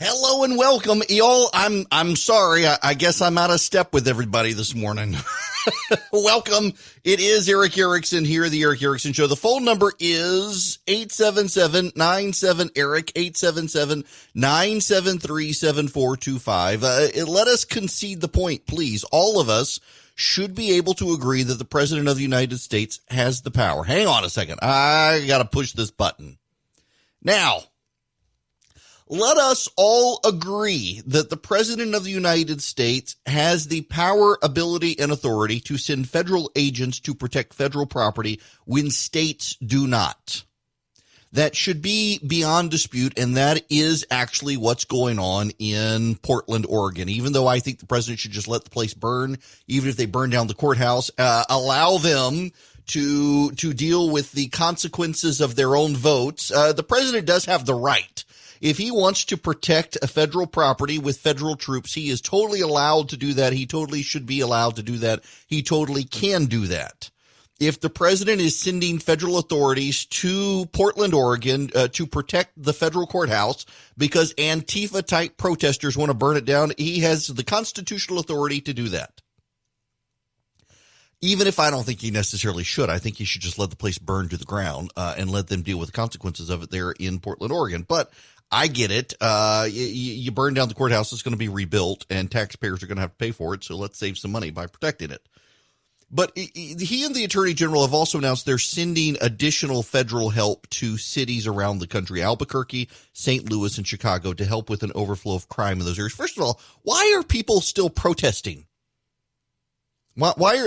Hello and welcome, y'all. I'm sorry. I guess I'm out of step with everybody this morning. Welcome. It is Eric Erickson here, the Eric Erickson Show. The phone number is 877-97-ERIC, 877-973-7425. Let us concede the point, please. All of us should be able to agree that the President of the United States has the power. Hang on a second. I got to push this button. Now, let us all agree that the President of the United States has the power, ability, and authority to send federal agents to protect federal property when states do not. That should be beyond dispute, and that is actually what's going on in Portland, Oregon. Even though I think the president should just let the place burn, even if they burn down the courthouse, allow them to deal with the consequences of their own votes. The president does have the right. If he wants to protect a federal property with federal troops, he is totally allowed to do that. He totally should be allowed to do that. He totally can do that. If the president is sending federal authorities to Portland, Oregon, to protect the federal courthouse because Antifa-type protesters want to burn it down, he has the constitutional authority to do that. Even if I don't think he necessarily should, I think he should just let the place burn to the ground and let them deal with the consequences of it there in Portland, Oregon. But I get it. You burn down the courthouse, it's going to be rebuilt, and taxpayers are going to have to pay for it, so let's save some money by protecting it. But he and the Attorney General have also announced they're sending additional federal help to cities around the country, Albuquerque, St. Louis, and Chicago, to help with an overflow of crime in those areas. First of all, why are people still protesting?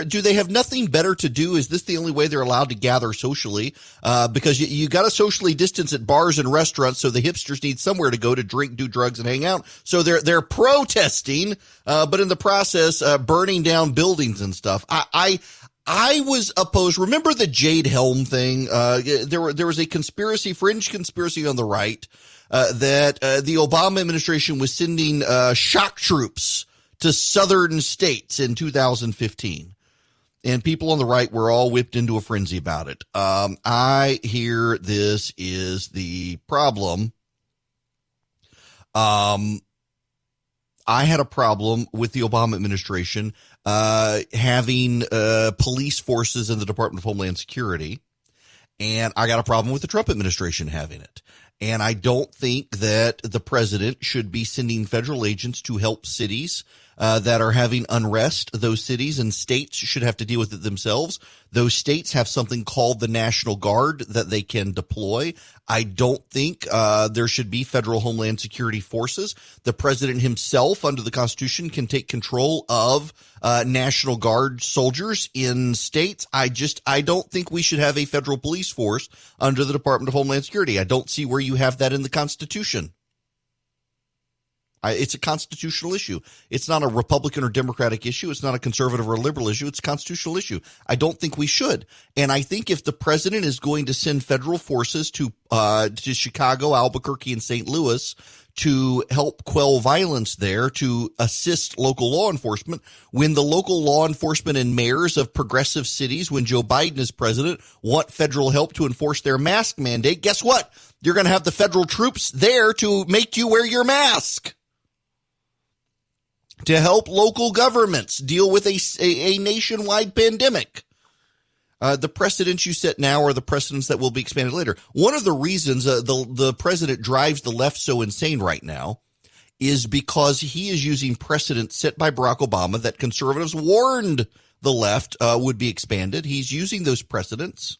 Do they have nothing better to do? Is this the only way they're allowed to gather socially? Because you got to socially distance at bars and restaurants, so the hipsters need somewhere to go to drink, do drugs, and hang out. So they're protesting, but in the process, burning down buildings and stuff. I was opposed. Remember the Jade Helm thing? There was a fringe conspiracy on the right, that the Obama administration was sending shock troops to southern states in 2015. And people on the right were all whipped into a frenzy about it. I hear this is the problem. I had a problem with the Obama administration having police forces in the Department of Homeland Security. And I got a problem with the Trump administration having it. And I don't think that the president should be sending federal agents to help cities that are having unrest. Those cities and states should have to deal with it themselves. Those states have something called the National Guard that they can deploy. I don't think there should be federal Homeland Security forces. The president himself, under the Constitution, can take control of National Guard soldiers in states. I don't think we should have a federal police force under the Department of Homeland Security. I don't see where you have that in the Constitution. It's a constitutional issue. It's not a Republican or Democratic issue. It's not a conservative or a liberal issue. It's a constitutional issue. I don't think we should. And I think if the president is going to send federal forces to Chicago, Albuquerque, and St. Louis to help quell violence there, to assist local law enforcement, when the local law enforcement and mayors of progressive cities, when Joe Biden is president, want federal help to enforce their mask mandate, guess what? You're going to have the federal troops there to make you wear your mask, to help local governments deal with a nationwide pandemic. The precedents you set now are the precedents that will be expanded later. One of the reasons the president drives the left so insane right now is because he is using precedents set by Barack Obama that conservatives warned the left would be expanded. He's using those precedents,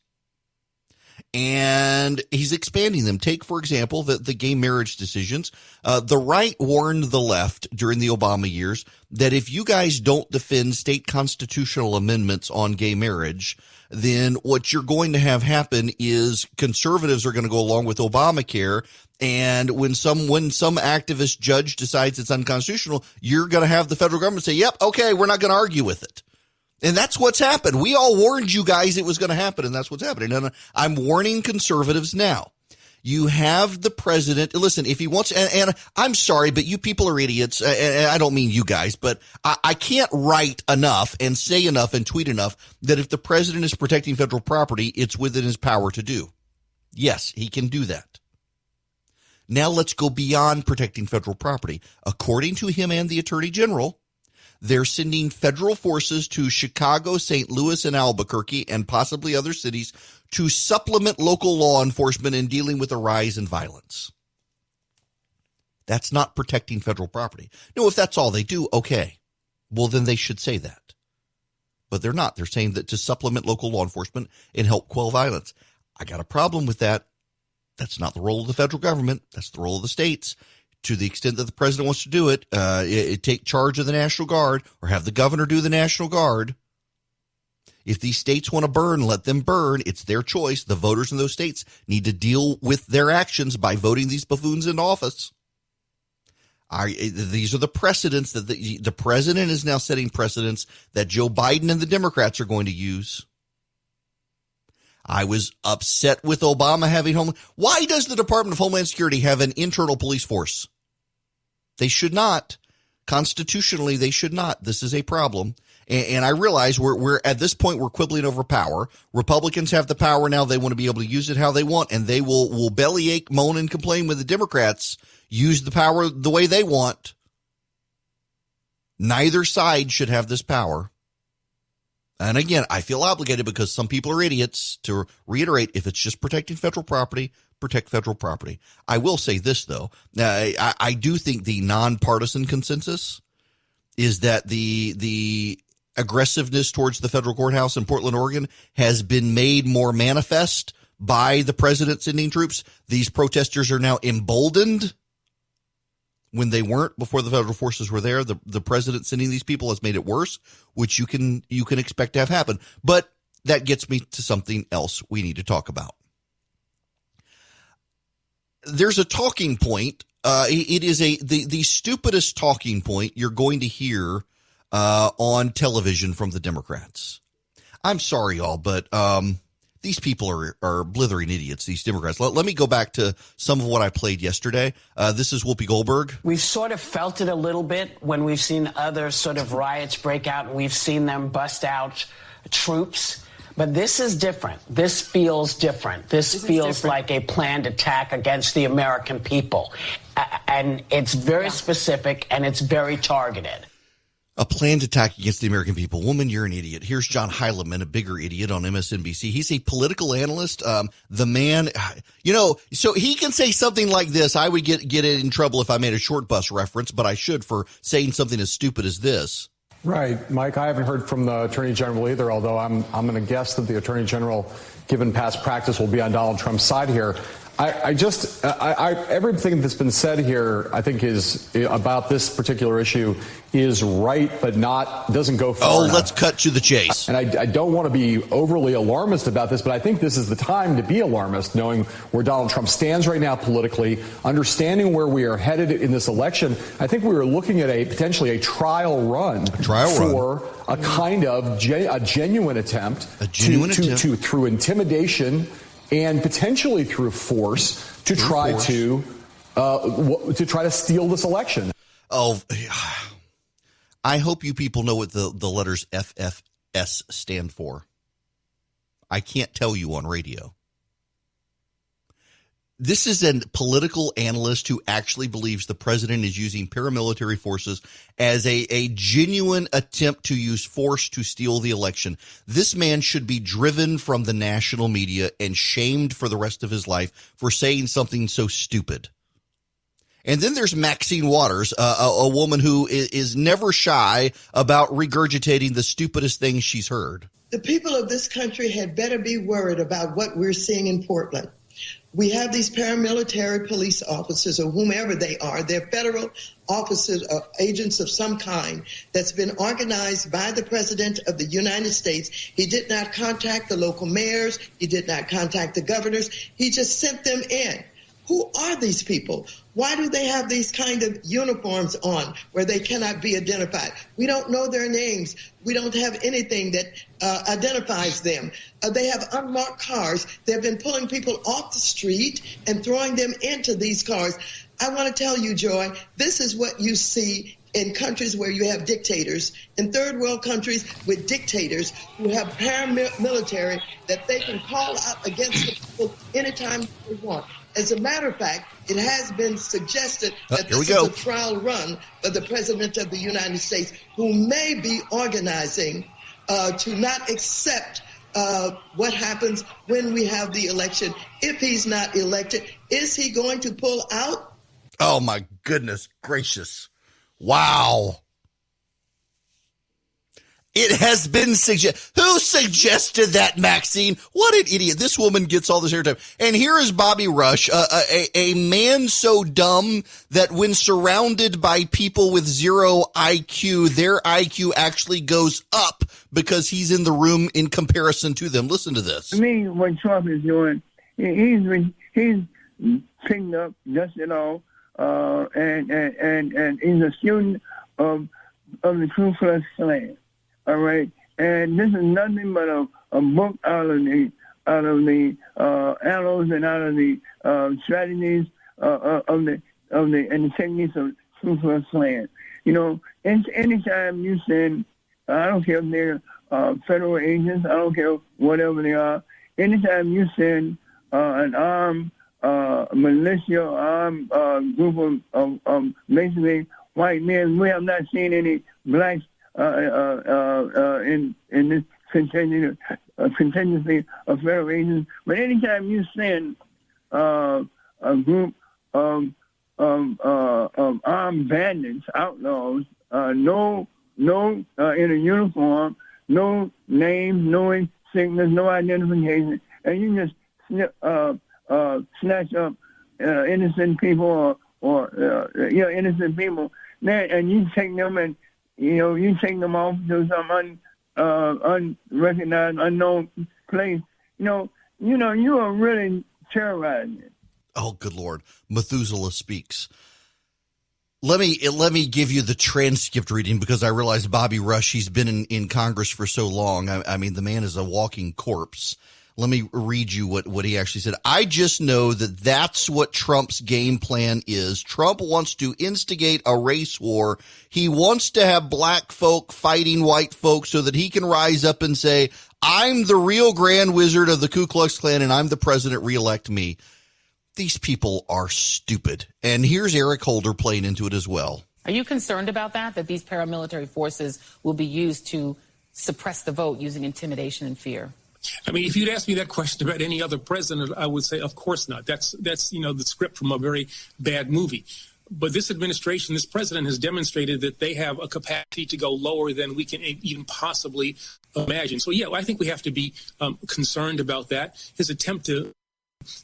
and he's expanding them. Take, for example, the gay marriage decisions. The right warned the left during the Obama years that if you guys don't defend state constitutional amendments on gay marriage, then what you're going to have happen is conservatives are going to go along with Obamacare. And when some activist judge decides it's unconstitutional, you're going to have the federal government say, yep, okay, we're not going to argue with it. And that's what's happened. We all warned you guys it was going to happen, and that's what's happening. And I'm warning conservatives now. You have the president. Listen, if he wants, and I'm sorry, but you people are idiots. And I don't mean you guys, but I can't write enough and say enough and tweet enough that if the president is protecting federal property, it's within his power to do. Yes, he can do that. Now let's go beyond protecting federal property. According to him and the Attorney General, they're sending federal forces to Chicago, St. Louis, and Albuquerque, and possibly other cities to supplement local law enforcement in dealing with a rise in violence. That's not protecting federal property. No, if that's all they do, okay. Well, then they should say that. But they're not. They're saying that to supplement local law enforcement and help quell violence. I got a problem with that. That's not the role of the federal government. That's the role of the states. To the extent that the president wants to do it, take charge of the National Guard or have the governor do the National Guard. If these states want to burn, let them burn. It's their choice. The voters in those states need to deal with their actions by voting these buffoons into office. These are the precedents that the president is now setting precedents that Joe Biden and the Democrats are going to use. I was upset with Obama having Why does the Department of Homeland Security have an internal police force? They should not. Constitutionally, they should not. This is a problem. And I realize we're at this point, we're quibbling over power. Republicans have the power now. They want to be able to use it how they want, and they will bellyache, moan, and complain when the Democrats use the power the way they want. Neither side should have this power. And again, I feel obligated because some people are idiots to reiterate, if it's just protecting federal property, protect federal property. I will say this, though. I do think the nonpartisan consensus is that the aggressiveness towards the federal courthouse in Portland, Oregon has been made more manifest by the president sending troops. These protesters are now emboldened when they weren't before the federal forces were there. The president sending these people has made it worse, which you can expect to have happen. But that gets me to something else we need to talk about. There's a talking point. It is the stupidest talking point you're going to hear on television from the Democrats. I'm sorry, y'all, but these people are blithering idiots, these Democrats. Let me go back to some of what I played yesterday. This is Whoopi Goldberg. We've sort of felt it a little bit when we've seen other sort of riots break out and we've seen them bust out troops. But this is different. This feels different. This feels like a planned attack against the American people. And it's very specific and it's very targeted. A planned attack against the American people. Woman, you're an idiot. Here's John Heilemann, a bigger idiot on MSNBC. He's a political analyst. The man, so he can say something like this. I would get in trouble if I made a short bus reference, but I should for saying something as stupid as this. Right. Mike, I haven't heard from the Attorney General either, although I'm going to guess that the Attorney General, given past practice, will be on Donald Trump's side here. Everything that's been said here, I think, is about this particular issue is right, but doesn't go far enough. Let's cut to the chase. And I don't want to be overly alarmist about this, but I think this is the time to be alarmist, knowing where Donald Trump stands right now politically, understanding where we are headed in this election. I think we are looking at potentially a trial run for a kind of genuine attempt to through intimidation and potentially through force to try to steal this election. Oh, I hope you people know what the letters FFS stand for. I can't tell you on radio. This is a political analyst who actually believes the president is using paramilitary forces as a genuine attempt to use force to steal the election. This man should be driven from the national media and shamed for the rest of his life for saying something so stupid. And then there's Maxine Waters, a woman who is never shy about regurgitating the stupidest things she's heard. The people of this country had better be worried about what we're seeing in Portland. We have these paramilitary police officers or whomever they are. They're federal officers or agents of some kind that's been organized by the President of the United States. He did not contact the local mayors. He did not contact the governors. He just sent them in. Who are these people? Why do they have these kind of uniforms on where they cannot be identified? We don't know their names. We don't have anything that identifies them. They have unmarked cars. They've been pulling people off the street and throwing them into these cars. I want to tell you, Joy, this is what you see in countries where you have dictators, in third world countries with dictators who have paramilitary that they can call out against the people anytime they want. As a matter of fact, it has been suggested that this is a trial run for the President of the United States, who may be organizing to not accept what happens when we have the election. If he's not elected, is he going to pull out? Oh, my goodness gracious. Wow. It has been suggested. Who suggested that, Maxine? What an idiot. This woman gets all this airtime. And here is Bobby Rush, a man so dumb that when surrounded by people with zero IQ, their IQ actually goes up because he's in the room in comparison to them. Listen to this. To me, what Trump is doing, he's picked up, dusted off, and he's a student of the Ku Klux Klan. All right, and this is nothing but a book out of the annals and out of the strategies of the techniques of Ku Klux Klan. You know, anytime you send, I don't care if they're federal agents, I don't care whatever they are. Anytime you send an armed militia, armed group of basically white men, we have not seen any blacks in this contingency of federal agents. But anytime you send a group of armed bandits, outlaws, no in a uniform, no names, no insignias, no identification, and you just snatch up innocent people or innocent people, man, and you take them and you take them off to some unrecognized, unknown place. You are really terrorizing it. Oh, good Lord. Methuselah speaks. Let me give you the transcript reading because I realize Bobby Rush, he's been in Congress for so long. I mean, the man is a walking corpse. Let me read you what he actually said. I just know that's what Trump's game plan is. Trump wants to instigate a race war. He wants to have black folk fighting white folk so that he can rise up and say, I'm the real grand wizard of the Ku Klux Klan and I'm the president, reelect me. These people are stupid. And here's Eric Holder playing into it as well. Are you concerned about that these paramilitary forces will be used to suppress the vote using intimidation and fear? I mean, if you'd asked me that question about any other president, I would say, of course not. That's the script from a very bad movie. But this administration, this president has demonstrated that they have a capacity to go lower than we can even possibly imagine. So, yeah, I think we have to be concerned about that. His attempt to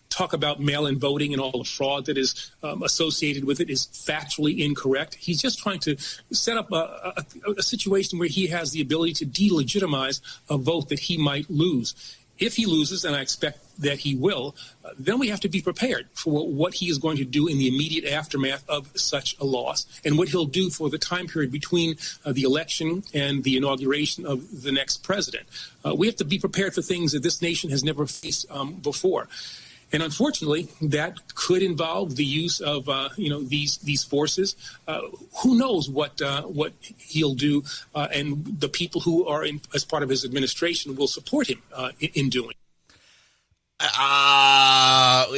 talk about mail-in voting and all the fraud that is associated with it is factually incorrect. He's just trying to set up a situation where he has the ability to delegitimize a vote that he might lose. If he loses, and I expect that he will, then we have to be prepared for what he is going to do in the immediate aftermath of such a loss and what he'll do for the time period between the election and the inauguration of the next president. We have to be prepared for things that this nation has never faced before. And unfortunately, that could involve the use of these forces. Who knows what he'll do, and the people who are as part of his administration will support him in doing. At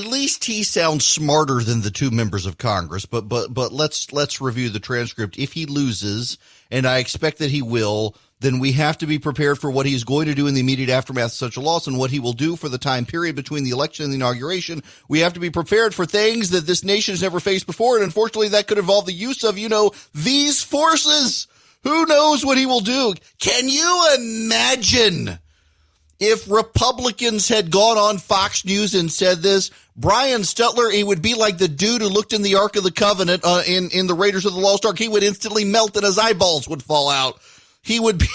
least he sounds smarter than the two members of Congress. But let's review the transcript. If he loses, and I expect that he will, then we have to be prepared for what he's going to do in the immediate aftermath of such a loss and what he will do for the time period between the election and the inauguration. We have to be prepared for things that this nation has never faced before. And unfortunately, that could involve the use of, these forces. Who knows what he will do? Can you imagine if Republicans had gone on Fox News and said this? Brian Stutler, he would be like the dude who looked in the Ark of the Covenant in the Raiders of the Lost Ark. He would instantly melt and his eyeballs would fall out. He would be,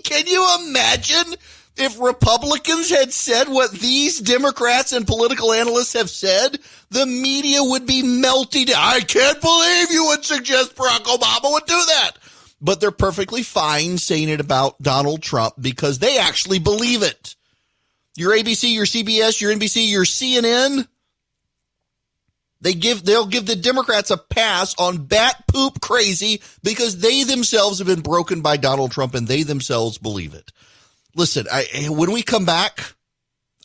can you imagine if Republicans had said what these Democrats and political analysts have said? The media would be melting. I can't believe you would suggest Barack Obama would do that. But they're perfectly fine saying it about Donald Trump because they actually believe it. Your ABC, your CBS, your NBC, your CNN, they'll give the Democrats a pass on bat poop crazy because they themselves have been broken by Donald Trump and they themselves believe it. Listen, when we come back,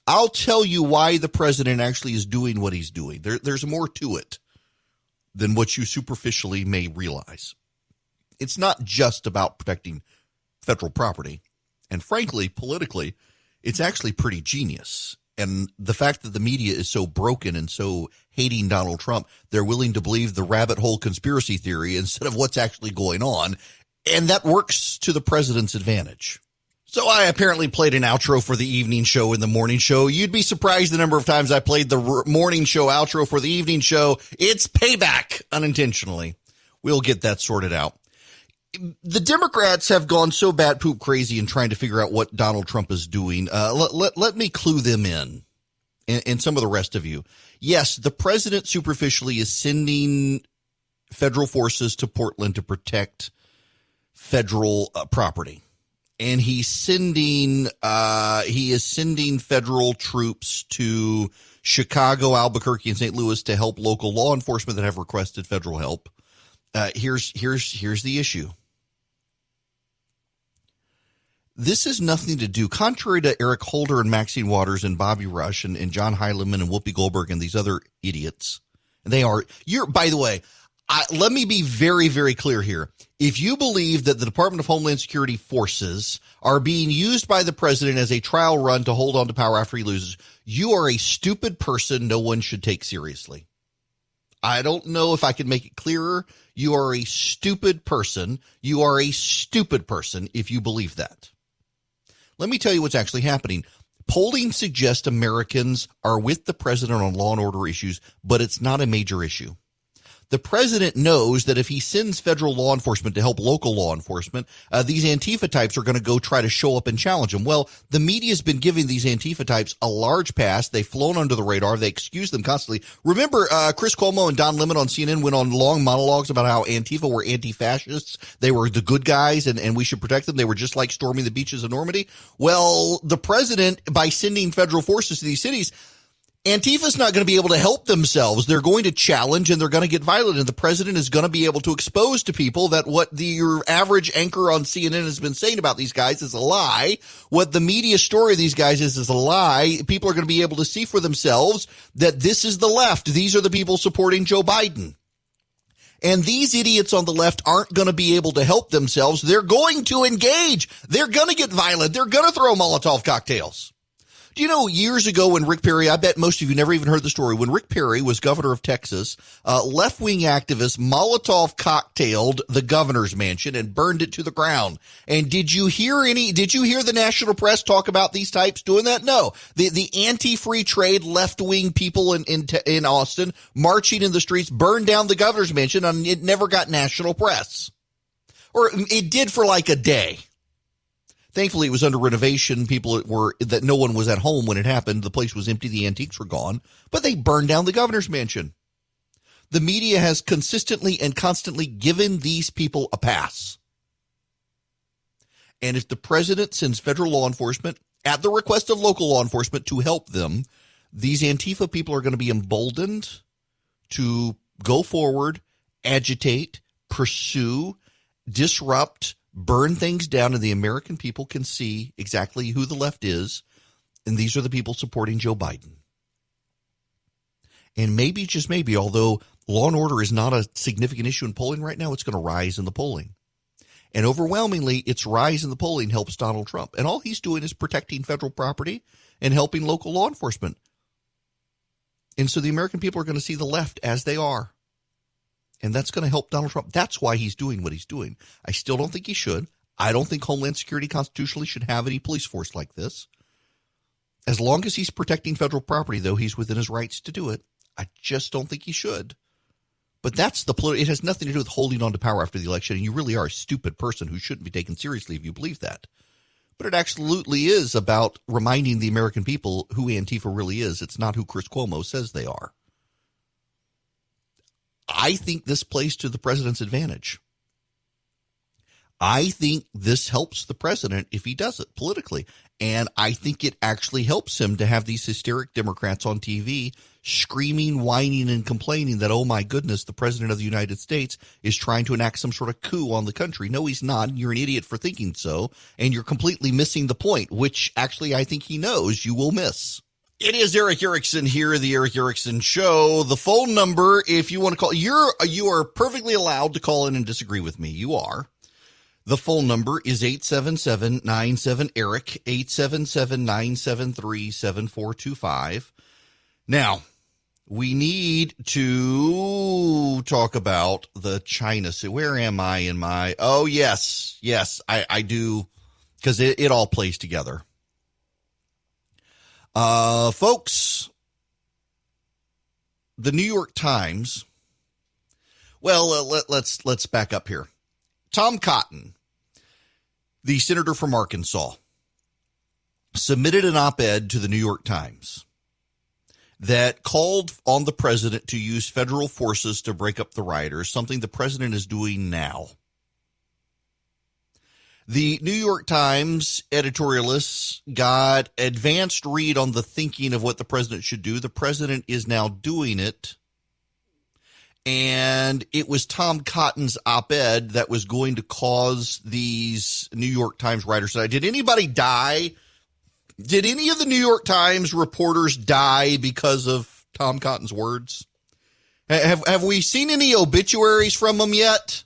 I'll tell you why the president actually is doing what he's doing. There's more to it than what you superficially may realize. It's not just about protecting federal property. And frankly, politically, it's actually pretty genius. And the fact that the media is so broken and so hating Donald Trump, they're willing to believe the rabbit hole conspiracy theory instead of what's actually going on. And that works to the president's advantage. So I apparently played an outro for the evening show and the morning show. You'd be surprised the number of times I played the morning show outro for the evening show. It's payback unintentionally. We'll get that sorted out. The Democrats have gone so bat poop crazy in trying to figure out what Donald Trump is doing. Let me clue them in, and some of the rest of you. Yes, the president superficially is sending federal forces to Portland to protect federal property. And he is sending federal troops to Chicago, Albuquerque, and St. Louis to help local law enforcement that have requested federal help. Here's the issue. This has nothing to do, contrary to Eric Holder and Maxine Waters and Bobby Rush and John Heilemann and Whoopi Goldberg and these other idiots. By the way, let me be very, very clear here. If you believe that the Department of Homeland Security forces are being used by the president as a trial run to hold on to power after he loses, you are a stupid person no one should take seriously. I don't know if I can make it clearer. You are a stupid person. You are a stupid person if you believe that. Let me tell you what's actually happening. Polling suggests Americans are with the president on law and order issues, but it's not a major issue. The president knows that if he sends federal law enforcement to help local law enforcement, these Antifa types are going to go try to show up and challenge him. Well, the media's been giving these Antifa types a large pass. They've flown under the radar. They excuse them constantly. Remember, Chris Cuomo and Don Lemon on CNN went on long monologues about how Antifa were anti-fascists. They were the good guys and we should protect them. They were just like storming the beaches of Normandy. Well, the president, by sending federal forces to these cities, Antifa's not going to be able to help themselves. They're going to challenge and they're going to get violent. And the president is going to be able to expose to people that what your average anchor on CNN has been saying about these guys is a lie. What the media story of these guys is a lie. People are going to be able to see for themselves that this is the left. These are the people supporting Joe Biden. And these idiots on the left aren't going to be able to help themselves. They're going to engage. They're going to get violent. They're going to throw Molotov cocktails. Do you know, years ago when Rick Perry, I bet most of you never even heard the story, when Rick Perry was governor of Texas, left-wing activists Molotov cocktailed the governor's mansion and burned it to the ground. And did you hear the national press talk about these types doing that? No. The anti-free trade left-wing people in Austin marching in the streets burned down the governor's mansion and it never got national press. Or it did for like a day. Thankfully, it was under renovation. That no one was at home when it happened. The place was empty. The antiques were gone, but they burned down the governor's mansion. The media has consistently and constantly given these people a pass. And if the president sends federal law enforcement at the request of local law enforcement to help them, these Antifa people are going to be emboldened to go forward, agitate, pursue, disrupt, burn things down, and the American people can see exactly who the left is, and these are the people supporting Joe Biden. And maybe, just maybe, although law and order is not a significant issue in polling right now, it's going to rise in the polling. And overwhelmingly, its rise in the polling helps Donald Trump. And all he's doing is protecting federal property and helping local law enforcement. And so the American people are going to see the left as they are. And that's going to help Donald Trump. That's why he's doing what he's doing. I still don't think he should. I don't think Homeland Security constitutionally should have any police force like this. As long as he's protecting federal property, though, he's within his rights to do it. I just don't think he should. But that's it has nothing to do with holding on to power after the election. And you really are a stupid person who shouldn't be taken seriously if you believe that. But it absolutely is about reminding the American people who Antifa really is. It's not who Chris Cuomo says they are. I think this plays to the president's advantage. I think this helps the president if he does it politically. And I think it actually helps him to have these hysteric Democrats on TV screaming, whining, and complaining that, oh, my goodness, the president of the United States is trying to enact some sort of coup on the country. No, he's not. You're an idiot for thinking so. And you're completely missing the point, which actually I think he knows you will miss. It is Eric Erickson here, the Eric Erickson Show. The phone number, if you want to call, you are perfectly allowed to call in and disagree with me. You are. The phone number is 877-97-ERIC, 877-973-7425. Now, we need to talk about the China. So where am I in my, oh, yes, I do, because it all plays together. Folks, the New York Times, well, let's back up here. Tom Cotton, the senator from Arkansas, submitted an op-ed to the New York Times that called on the president to use federal forces to break up the rioters, something the president is doing now. The New York Times editorialists got advanced read on the thinking of what the president should do. The president is now doing it. And it was Tom Cotton's op-ed that was going to cause these New York Times writers to die. Did anybody die? Did any of the New York Times reporters die because of Tom Cotton's words? Have we seen any obituaries from them yet?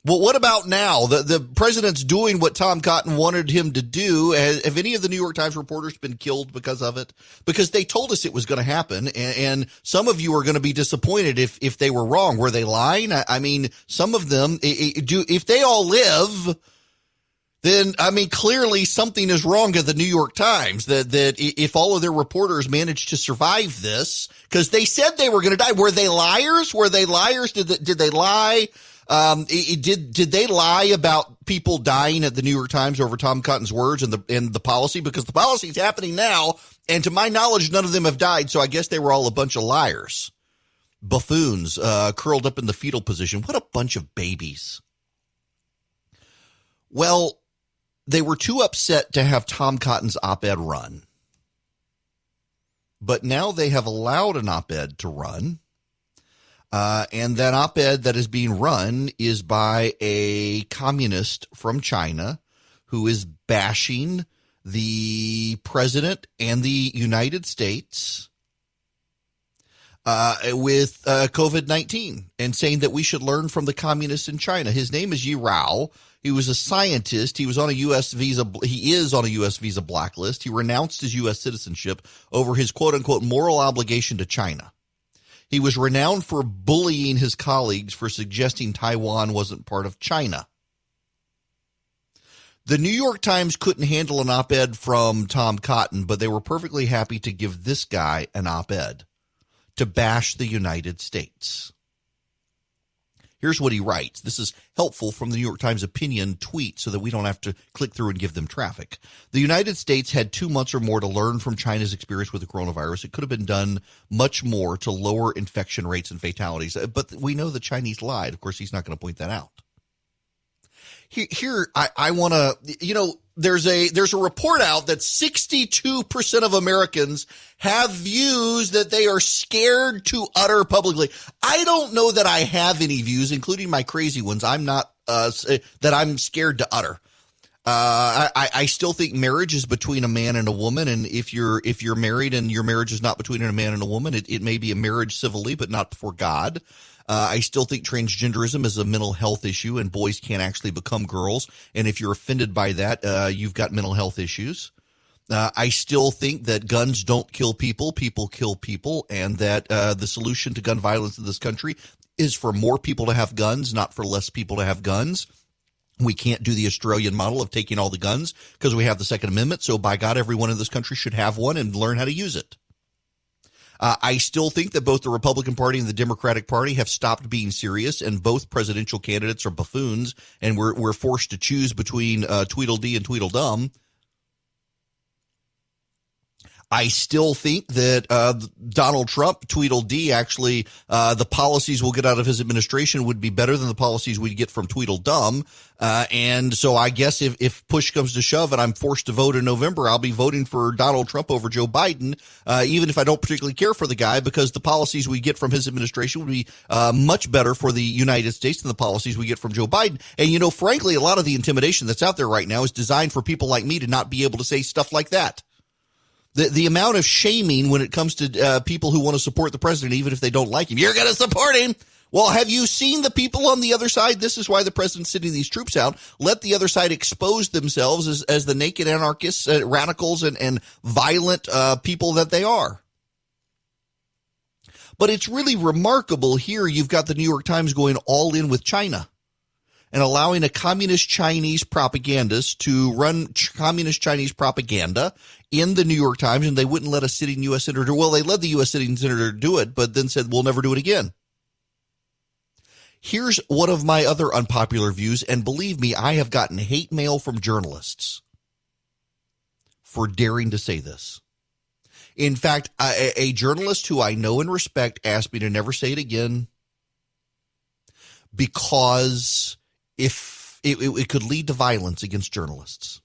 Well, what about now? The president's doing what Tom Cotton wanted him to do. Have any of the New York Times reporters been killed because of it? Because they told us it was going to happen, and some of you are going to be disappointed if they were wrong. Were they lying? I mean, some of them, if they all live, then, I mean, clearly something is wrong at the New York Times, that if all of their reporters managed to survive this, because they said they were going to die. Were they liars? Did they lie? Did they lie about people dying at the New York Times over Tom Cotton's words and the policy? Because the policy is happening now, and to my knowledge, none of them have died. So I guess they were all a bunch of liars, buffoons, curled up in the fetal position. What a bunch of babies. Well, they were too upset to have Tom Cotton's op-ed run, but now they have allowed an op-ed to run. And that op-ed that is being run is by a communist from China who is bashing the president and the United States with COVID-19 and saying that we should learn from the communists in China. His name is Yi Rao. He was a scientist. He was on a U.S. visa. He is on a U.S. visa blacklist. He renounced his U.S. citizenship over his quote-unquote moral obligation to China. He was renowned for bullying his colleagues for suggesting Taiwan wasn't part of China. The New York Times couldn't handle an op-ed from Tom Cotton, but they were perfectly happy to give this guy an op-ed to bash the United States. Here's what he writes. This is helpful from the New York Times opinion tweet so that we don't have to click through and give them traffic. The United States had 2 months or more to learn from China's experience with the coronavirus. It could have been done much more to lower infection rates and fatalities. But we know the Chinese lied. Of course, he's not going to point that out. Here, I want to, there's a report out that 62% of Americans have views that they are scared to utter publicly. I don't know that I have any views, including my crazy ones. I'm not, that I'm scared to utter. I still think marriage is between a man and a woman. And if you're married and your marriage is not between a man and a woman, it may be a marriage civilly, but not before God. I still think transgenderism is a mental health issue and boys can't actually become girls. And if you're offended by that, you've got mental health issues. I still think that guns don't kill people, people kill people, and that the solution to gun violence in this country is for more people to have guns, not for less people to have guns. We can't do the Australian model of taking all the guns because we have the Second Amendment. So by God, everyone in this country should have one and learn how to use it. I still think that both the Republican Party and the Democratic Party have stopped being serious, and both presidential candidates are buffoons, and we're forced to choose between Tweedledee and Tweedledum. I still think that Donald Trump, Tweedledee, actually, the policies we'll get out of his administration would be better than the policies we'd get from Tweedledum. And so I guess if push comes to shove and I'm forced to vote in November, I'll be voting for Donald Trump over Joe Biden, even if I don't particularly care for the guy, because the policies we get from his administration would be much better for the United States than the policies we get from Joe Biden. And, frankly, a lot of the intimidation that's out there right now is designed for people like me to not be able to say stuff like that. The amount of shaming when it comes to people who want to support the president, even if they don't like him. You're going to support him. Well, have you seen the people on the other side? This is why the president's sending these troops out. Let the other side expose themselves as the naked anarchists, radicals, and violent people that they are. But it's really remarkable here. You've got the New York Times going all in with China and allowing a communist Chinese propagandist to run communist Chinese propaganda in the New York Times, and they wouldn't let a sitting U.S. senator. Well, they let the U.S. sitting senator do it, but then said, we'll never do it again. Here's one of my other unpopular views, and believe me, I have gotten hate mail from journalists for daring to say this. In fact, a journalist who I know and respect asked me to never say it again because if it could lead to violence against journalists.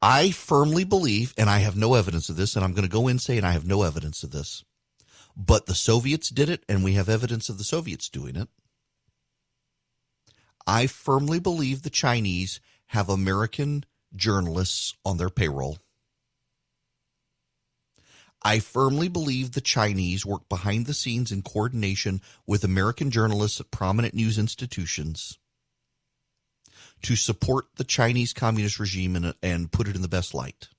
I firmly believe, and I have no evidence of this, and I'm going to go in and say, and I have no evidence of this, but the Soviets did it, and we have evidence of the Soviets doing it. I firmly believe the Chinese have American journalists on their payroll. I firmly believe the Chinese work behind the scenes in coordination with American journalists at prominent news institutions to support the Chinese communist regime and put it in the best light.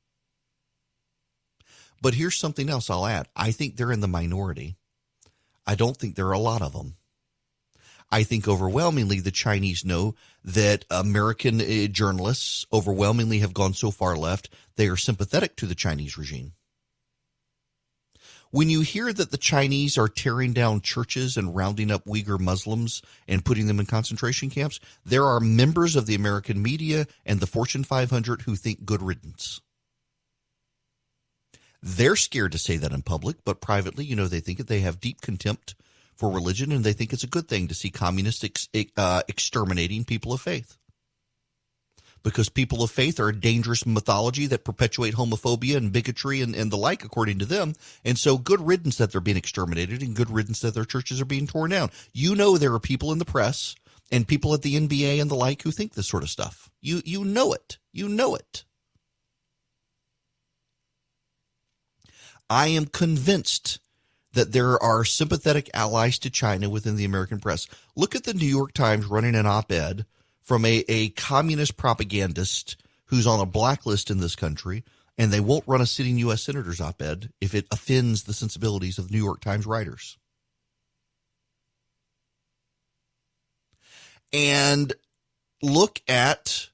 But here's something else I'll add. I think they're in the minority. I don't think there are a lot of them. I think overwhelmingly the Chinese know that American journalists overwhelmingly have gone so far left, they are sympathetic to the Chinese regime. When you hear that the Chinese are tearing down churches and rounding up Uyghur Muslims and putting them in concentration camps, there are members of the American media and the Fortune 500 who think good riddance. They're scared to say that in public, but privately, they think that they have deep contempt for religion, and they think it's a good thing to see communists exterminating people of faith. Because people of faith are a dangerous mythology that perpetuate homophobia and bigotry and the like, according to them. And so good riddance that they're being exterminated and good riddance that their churches are being torn down. There are people in the press and people at the NBA and the like who think this sort of stuff. You know it. You know it. I am convinced that there are sympathetic allies to China within the American press. Look at the New York Times running an op-ed from a communist propagandist who's on a blacklist in this country, and they won't run a sitting U.S. senator's op-ed if it offends the sensibilities of New York Times writers. And look at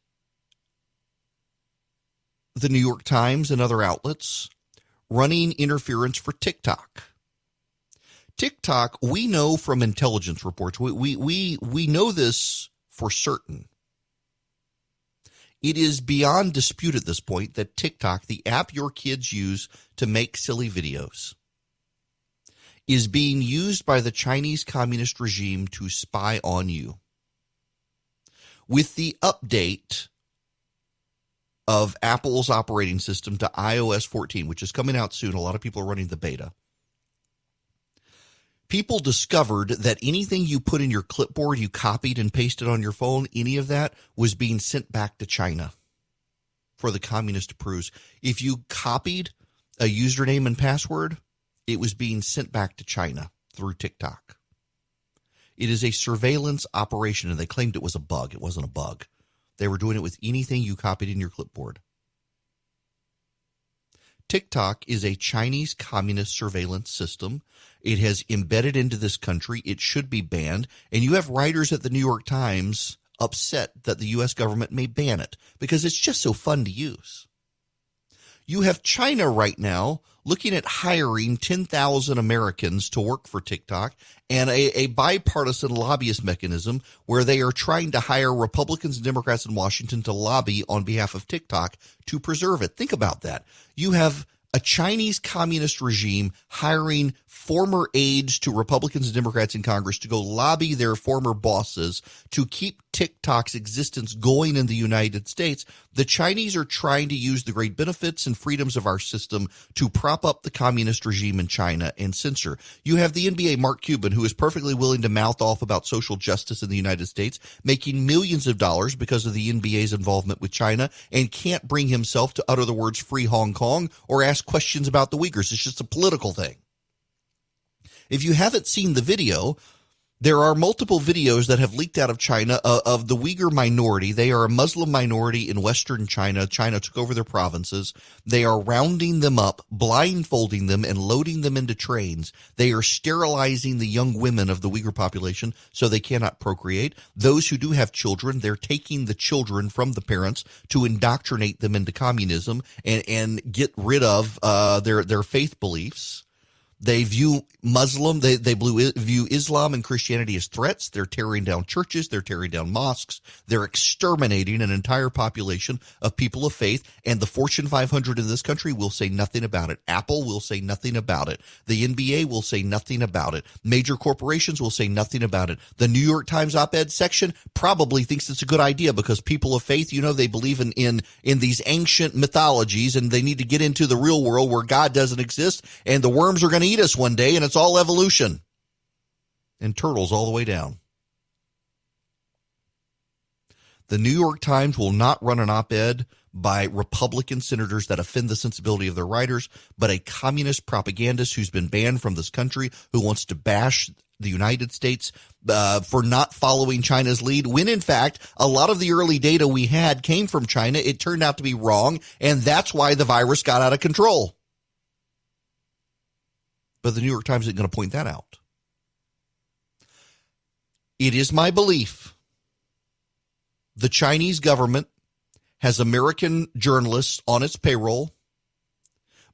the New York Times and other outlets running interference for TikTok. TikTok, we know from intelligence reports, we know this for certain. It is beyond dispute at this point that TikTok, the app your kids use to make silly videos, is being used by the Chinese communist regime to spy on you. With the update of Apple's operating system to iOS 14, which is coming out soon, a lot of people are running the beta. People discovered that anything you put in your clipboard, you copied and pasted on your phone, any of that was being sent back to China for the communist to peruse. If you copied a username and password, it was being sent back to China through TikTok. It is a surveillance operation, and they claimed it was a bug. It wasn't a bug. They were doing it with anything you copied in your clipboard. TikTok is a Chinese communist surveillance system. It has embedded into this country. It should be banned. And you have writers at the New York Times upset that the U.S. government may ban it because it's just so fun to use. You have China right now looking at hiring 10,000 Americans to work for TikTok and a bipartisan lobbyist mechanism where they are trying to hire Republicans and Democrats in Washington to lobby on behalf of TikTok to preserve it. Think about that. You have a Chinese communist regime hiring former aides to Republicans and Democrats in Congress to go lobby their former bosses to keep TikTok's existence going in the United States. The Chinese are trying to use the great benefits and freedoms of our system to prop up the communist regime in China and censor. You have the NBA Mark Cuban, who is perfectly willing to mouth off about social justice in the United States, making millions of dollars because of the NBA's involvement with China, and can't bring himself to utter the words free Hong Kong or ask questions about the Uyghurs. It's just a political thing. If you haven't seen the video, there are multiple videos that have leaked out of China of the Uyghur minority. They are a Muslim minority in western China. China took over their provinces. They are rounding them up, blindfolding them, and loading them into trains. They are sterilizing the young women of the Uyghur population so they cannot procreate. Those who do have children, they're taking the children from the parents to indoctrinate them into communism and get rid of their faith beliefs. They view view Islam and Christianity as threats. They're tearing down churches. They're tearing down mosques. They're exterminating an entire population of people of faith. And the Fortune 500 in this country will say nothing about it. Apple will say nothing about it. The NBA will say nothing about it. Major corporations will say nothing about it. The New York Times op-ed section probably thinks it's a good idea because people of faith, they believe in these ancient mythologies, and they need to get into the real world where God doesn't exist, and the worms are going to eat us one day, and it's all evolution. And turtles all the way down. The New York Times will not run an op-ed by Republican senators that offend the sensibility of their writers, but a communist propagandist who's been banned from this country, who wants to bash the United States for not following China's lead, when in fact a lot of the early data we had came from China. It turned out to be wrong, and that's why the virus got out of control. But the New York Times isn't going to point that out. It is my belief the Chinese government has American journalists on its payroll,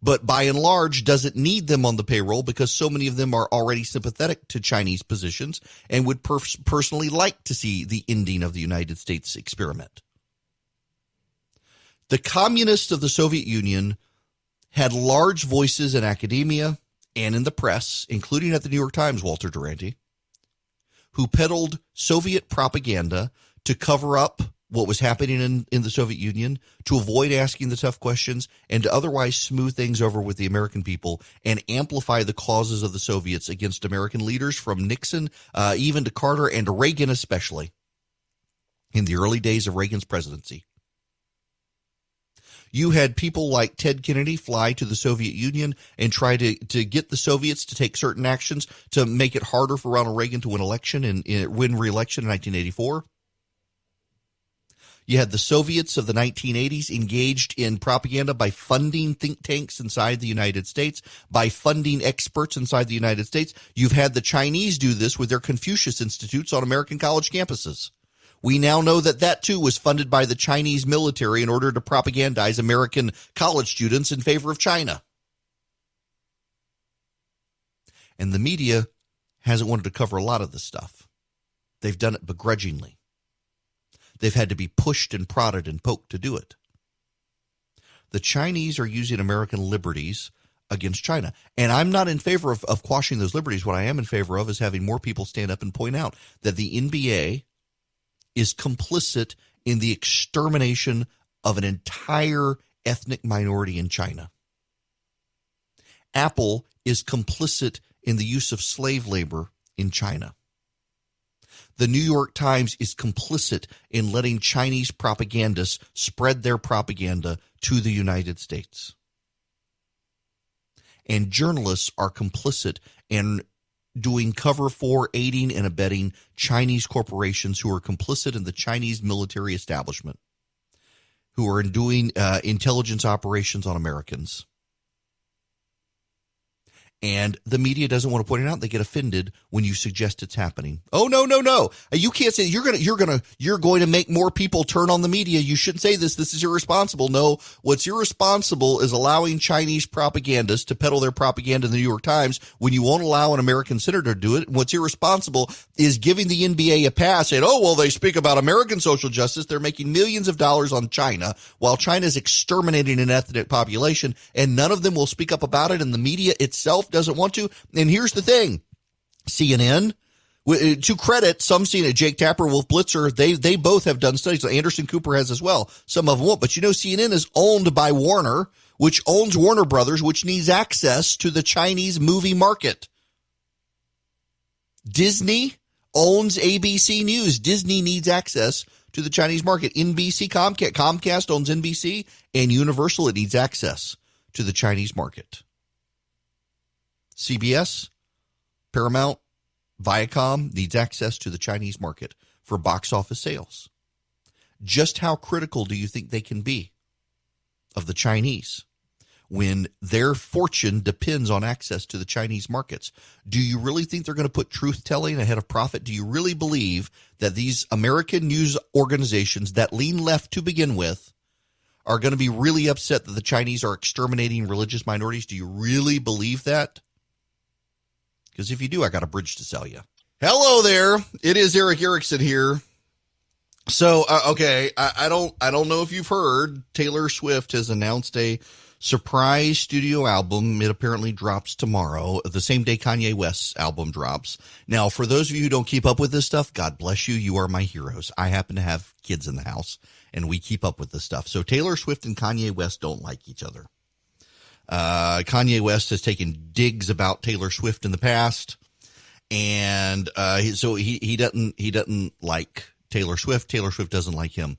but by and large doesn't need them on the payroll because so many of them are already sympathetic to Chinese positions and would personally like to see the ending of the United States experiment. The communists of the Soviet Union had large voices in academia and in the press, including at the New York Times, Walter Duranty, who peddled Soviet propaganda to cover up what was happening in the Soviet Union, to avoid asking the tough questions, and to otherwise smooth things over with the American people and amplify the causes of the Soviets against American leaders, from Nixon even to Carter and to Reagan especially, in the early days of Reagan's presidency. You had people like Ted Kennedy fly to the Soviet Union and try to get the Soviets to take certain actions to make it harder for Ronald Reagan to win re-election in 1984. You had the Soviets of the 1980s engaged in propaganda by funding think tanks inside the United States, by funding experts inside the United States. You've had the Chinese do this with their Confucius Institutes on American college campuses. We now know that too was funded by the Chinese military in order to propagandize American college students in favor of China. And the media hasn't wanted to cover a lot of this stuff. They've done it begrudgingly. They've had to be pushed and prodded and poked to do it. The Chinese are using American liberties against China. And I'm not in favor of quashing those liberties. What I am in favor of is having more people stand up and point out that the NBA is complicit in the extermination of an entire ethnic minority in China. Apple is complicit in the use of slave labor in China. The New York Times is complicit in letting Chinese propagandists spread their propaganda to the United States. And journalists are complicit in doing cover for, aiding and abetting Chinese corporations who are complicit in the Chinese military establishment, who are doing intelligence operations on Americans. And the media doesn't want to point it out. They get offended when you suggest it's happening. Oh, no. You can't say you're going to make more people turn on the media. You shouldn't say this. This is irresponsible. No, what's irresponsible is allowing Chinese propagandists to peddle their propaganda in the New York Times when you won't allow an American senator to do it. And what's irresponsible is giving the NBA a pass, saying, oh, well, they speak about American social justice. They're making millions of dollars on China while China is exterminating an ethnic population, and none of them will speak up about it, and the media itself doesn't want to. And here's the thing, CNN, to credit some CNN, Jake Tapper, Wolf Blitzer, they both have done studies. Anderson Cooper has as well. Some of them won't, but CNN is owned by Warner, which owns Warner Brothers, which needs access to the Chinese movie market. Disney owns ABC News. Disney needs access to the Chinese market. NBC, Comcast owns NBC, and Universal, it needs access to the Chinese market. CBS, Paramount, Viacom needs access to the Chinese market for box office sales. Just how critical do you think they can be of the Chinese when their fortune depends on access to the Chinese markets? Do you really think they're going to put truth-telling ahead of profit? Do you really believe that these American news organizations that lean left to begin with are going to be really upset that the Chinese are exterminating religious minorities? Do you really believe that? Because if you do, I got a bridge to sell you. Hello there. It is Eric Erickson here. So, okay, I don't know if you've heard, Taylor Swift has announced a surprise studio album. It apparently drops tomorrow, the same day Kanye West's album drops. Now, for those of you who don't keep up with this stuff, God bless you. You are my heroes. I happen to have kids in the house, and we keep up with this stuff. So Taylor Swift and Kanye West don't like each other. Kanye West has taken digs about Taylor Swift in the past, and so he doesn't like Taylor Swift. Taylor Swift doesn't like him.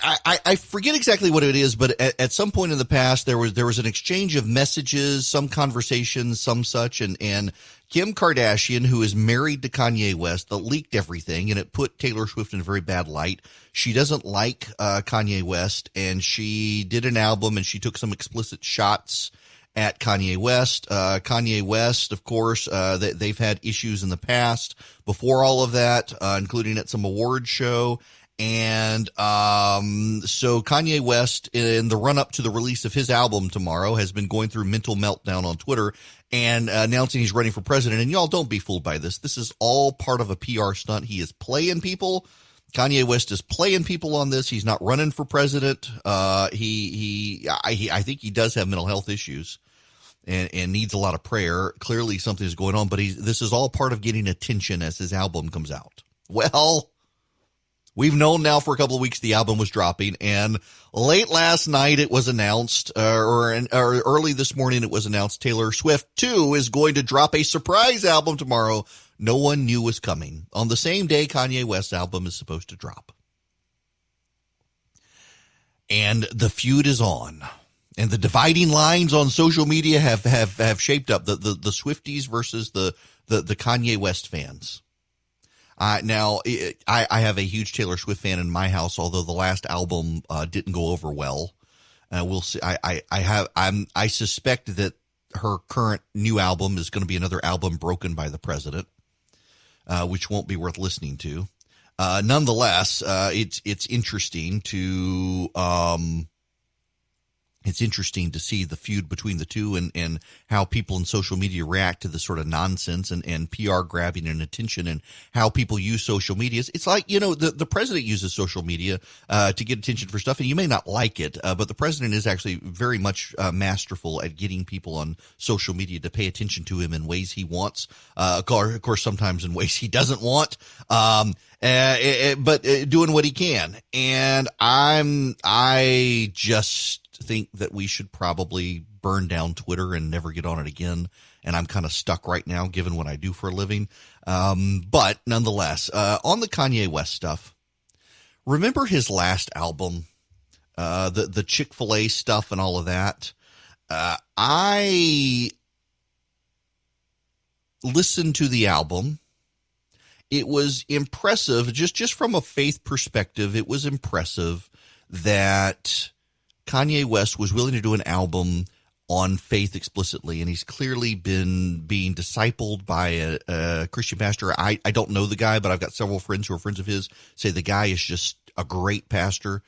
I forget exactly what it is, but at some point in the past there was an exchange of messages, some conversations, some such, and Kim Kardashian, who is married to Kanye West, that leaked everything, and it put Taylor Swift in a very bad light. She doesn't like Kanye West, and she did an album, and she took some explicit shots at Kanye West. Kanye West, of course, they've had issues in the past before all of that, including at some award show. And so Kanye West, in the run-up to the release of his album tomorrow, has been going through mental meltdown on Twitter and announcing he's running for president. And y'all, don't be fooled by this. This is all part of a PR stunt. He is playing people. Kanye West is playing people on this. He's not running for president. I think he does have mental health issues and needs a lot of prayer. Clearly something is going on, but this is all part of getting attention as his album comes out. Well, we've known now for a couple of weeks the album was dropping, and late last night it was announced, or early this morning it was announced, Taylor Swift, too, is going to drop a surprise album tomorrow no one knew was coming, on the same day Kanye West's album is supposed to drop. And the feud is on. And the dividing lines on social media have shaped up, the Swifties versus the Kanye West fans. Now, I have a huge Taylor Swift fan in my house, although the last album didn't go over well. We'll see. I suspect that her current new album is going to be another album broken by the president, which won't be worth listening to. Nonetheless, it's interesting to see the feud between the two and how people in social media react to this sort of nonsense and PR grabbing and attention and how people use social media. It's like, the president uses social media to get attention for stuff, and you may not like it, but the president is actually very much masterful at getting people on social media to pay attention to him in ways he wants. Of course, sometimes in ways he doesn't want. But doing what he can. And I just think that we should probably burn down Twitter and never get on it again. And I'm kind of stuck right now, given what I do for a living. But nonetheless, on the Kanye West stuff, remember his last album, the Chick-fil-A stuff and all of that? I listened to the album. It was impressive, just from a faith perspective. It was impressive that Kanye West was willing to do an album on faith explicitly, and he's clearly been being discipled by a Christian pastor. I don't know the guy, but I've got several friends who are friends of his say the guy is just a great pastor,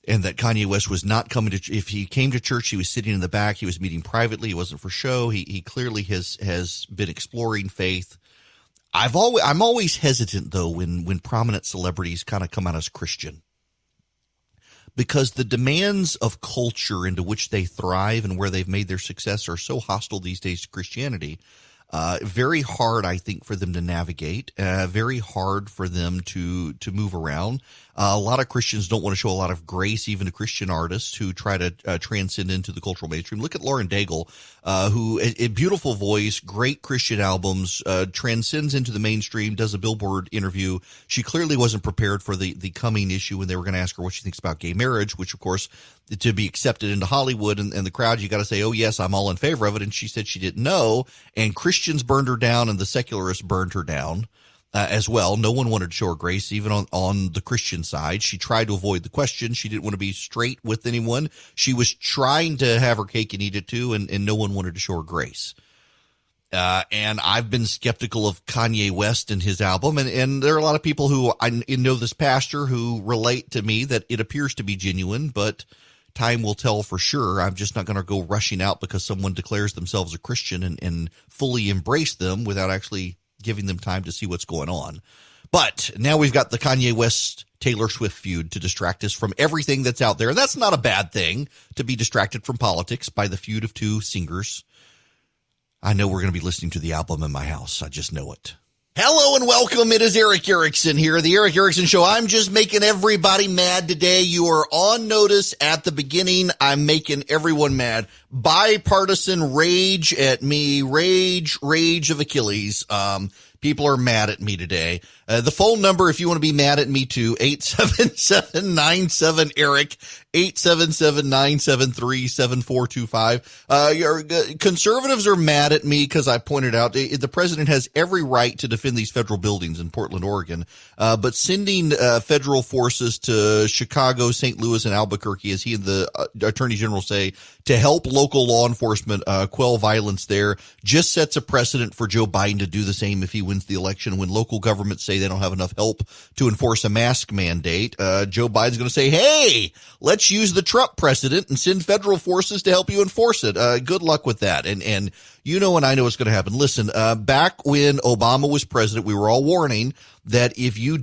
and that Kanye West was not coming to, if he came to church, he was sitting in the back, he was meeting privately, it wasn't for show. He clearly has been exploring faith. I'm always hesitant though when prominent celebrities kind of come out as Christian, because the demands of culture into which they thrive and where they've made their success are so hostile these days to Christianity. Very hard, I think, for them to navigate, very hard for them to move around. A lot of Christians don't want to show a lot of grace, even to Christian artists who try to transcend into the cultural mainstream. Look at Lauren Daigle, who a beautiful voice, great Christian albums, transcends into the mainstream, does a Billboard interview. She clearly wasn't prepared for the coming issue when they were going to ask her what she thinks about gay marriage, which, of course, to be accepted into Hollywood and the crowd, you got to say, oh, yes, I'm all in favor of it. And she said she didn't know. And Christians burned her down and the secularists burned her down as well. No one wanted to show her grace, even on the Christian side. She tried to avoid the question. She didn't want to be straight with anyone. She was trying to have her cake and eat it too, and no one wanted to show her grace. And I've been skeptical of Kanye West and his album, and there are a lot of people who I know this pastor who relate to me that it appears to be genuine, but time will tell for sure. I'm just not going to go rushing out because someone declares themselves a Christian and fully embrace them without actually giving them time to see what's going on. But now we've got the Kanye West Taylor Swift feud to distract us from everything that's out there. And that's not a bad thing, to be distracted from politics by the feud of two singers. I know we're going to be listening to the album in my house. I just know it. Hello and welcome. It is Eric Erickson here, the Eric Erickson Show. I'm just making everybody mad today. You are on notice at the beginning. I'm making everyone mad. Bipartisan rage at me. Rage of Achilles. People are mad at me today. The phone number, if you want to be mad at me too, 877-97-ERIC, 877-973-7425. Conservatives are mad at me because I pointed out the president has every right to defend these federal buildings in Portland, Oregon. But sending federal forces to Chicago, St. Louis, and Albuquerque, as he and the attorney general say, to help local law enforcement quell violence there, just sets a precedent for Joe Biden to do the same if he wins the election. When local governments say they don't have enough help to enforce a mask mandate, Joe Biden's going to say, hey, let's use the Trump precedent and send federal forces to help you enforce it. Good luck with that. And you know, and I know what's going to happen. Listen, back when Obama was president, we were all warning that if you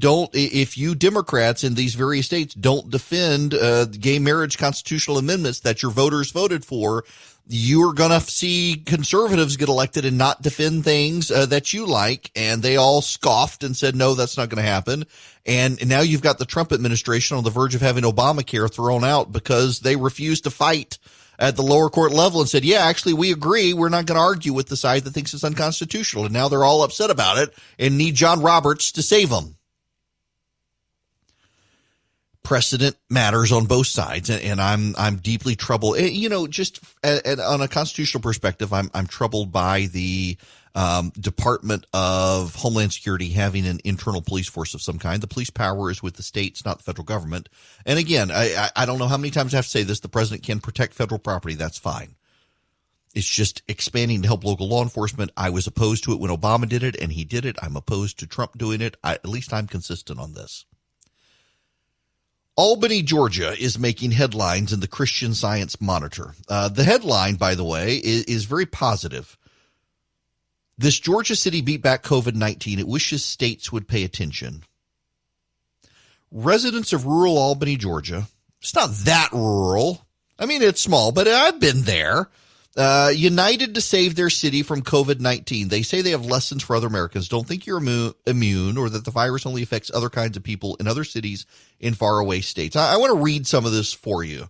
Democrats in these various states don't defend gay marriage constitutional amendments that your voters voted for, you're going to see conservatives get elected and not defend things that you like. And they all scoffed and said, no, that's not going to happen. And now you've got the Trump administration on the verge of having Obamacare thrown out because they refused to fight at the lower court level and said, yeah, actually, we agree. We're not going to argue with the side that thinks it's unconstitutional. And now they're all upset about it and need John Roberts to save them. Precedent matters on both sides, and I'm deeply troubled. You know, just on a constitutional perspective, I'm troubled by the Department of Homeland Security having an internal police force of some kind. The police power is with the states, not the federal government. And again, I don't know how many times I have to say this. The president can protect federal property. That's fine. It's just expanding to help local law enforcement. I was opposed to it when Obama did it, and he did it. I'm opposed to Trump doing it. At least I'm consistent on this. Albany, Georgia is making headlines in the Christian Science Monitor. The headline, by the way, is very positive. This Georgia city beat back COVID-19. It wishes states would pay attention. Residents of rural Albany, Georgia, it's not that rural. I mean, it's small, but I've been there. United to save their city from COVID-19. They say they have lessons for other Americans. Don't think you're immune or that the virus only affects other kinds of people in other cities in faraway states. I want to read some of this for you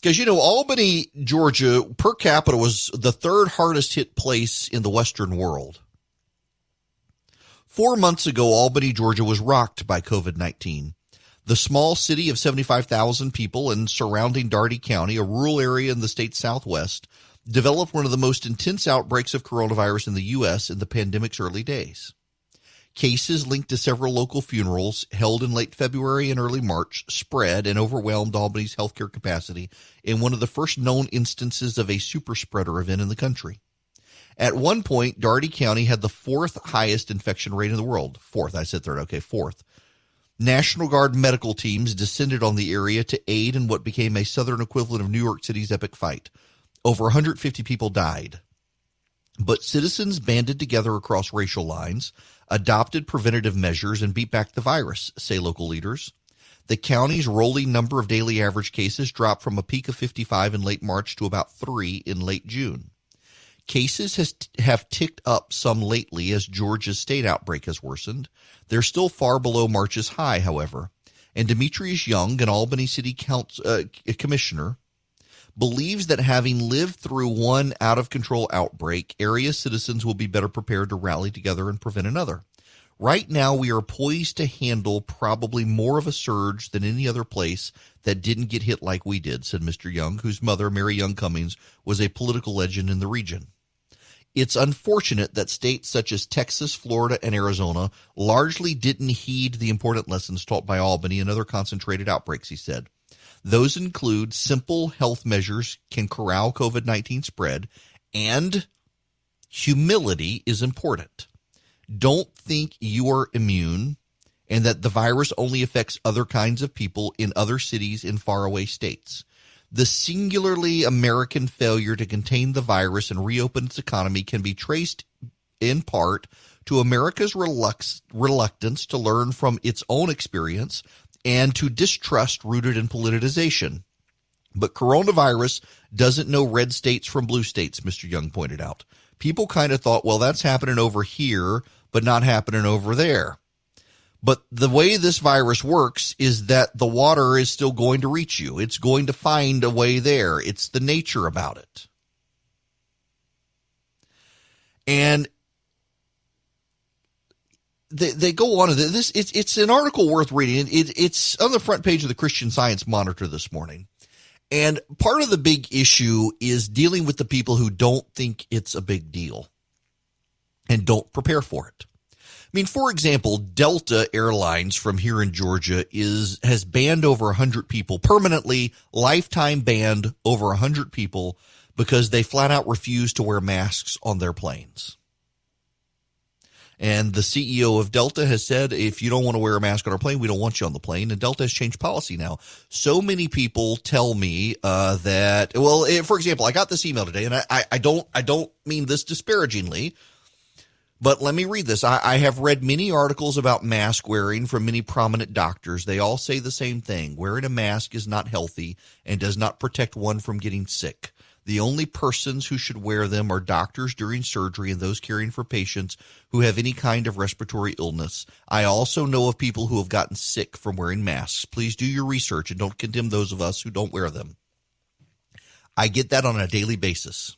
because, you know, Albany, Georgia, per capita was the third hardest hit place in the Western world. 4 months ago, Albany, Georgia was rocked by COVID-19. The small city of 75,000 people in surrounding Dougherty County, a rural area in the state's southwest, developed one of the most intense outbreaks of coronavirus in the U.S. in the pandemic's early days. Cases linked to several local funerals held in late February and early March spread and overwhelmed Albany's healthcare capacity in one of the first known instances of a super spreader event in the country. At one point, Dougherty County had the fourth highest infection rate in the world. Fourth, I said third. Okay, fourth. National Guard medical teams descended on the area to aid in what became a southern equivalent of New York City's epic fight. Over 150 people died. But citizens banded together across racial lines, adopted preventative measures, and beat back the virus, say local leaders. The county's rolling number of daily average cases dropped from a peak of 55 in late March to about 3 in late June. Cases have ticked up some lately as Georgia's state outbreak has worsened. They're still far below March's high, however. And Demetrius Young, an Albany City Commissioner, believes that having lived through one out-of-control outbreak, area citizens will be better prepared to rally together and prevent another. Right now, we are poised to handle probably more of a surge than any other place that didn't get hit like we did, said Mr. Young, whose mother, Mary Young Cummings, was a political legend in the region. It's unfortunate that states such as Texas, Florida, and Arizona largely didn't heed the important lessons taught by Albany and other concentrated outbreaks, he said. Those include simple health measures can corral COVID-19 spread, and humility is important. Don't think you are immune and that the virus only affects other kinds of people in other cities in faraway states. The singularly American failure to contain the virus and reopen its economy can be traced in part to America's reluctance to learn from its own experience and to distrust rooted in politicization. But coronavirus doesn't know red states from blue states, Mr. Young pointed out. People kind of thought, well, that's happening over here, but not happening over there. But the way this virus works is that the water is still going to reach you. It's going to find a way there. It's the nature about it. And they go on to this. It's an article worth reading. It's on the front page of the Christian Science Monitor this morning. And part of the big issue is dealing with the people who don't think it's a big deal and don't prepare for it. I mean, for example, Delta Airlines from here in Georgia has banned over 100 people, permanently, lifetime banned over 100 people because they flat out refuse to wear masks on their planes. And the CEO of Delta has said, if you don't want to wear a mask on our plane, we don't want you on the plane. And Delta has changed policy now. So many people tell me that, well, for example, I got this email today, and I don't mean this disparagingly, but let me read this. I have read many articles about mask wearing from many prominent doctors. They all say the same thing. Wearing a mask is not healthy and does not protect one from getting sick. The only persons who should wear them are doctors during surgery and those caring for patients who have any kind of respiratory illness. I also know of people who have gotten sick from wearing masks. Please do your research and don't condemn those of us who don't wear them. I get that on a daily basis.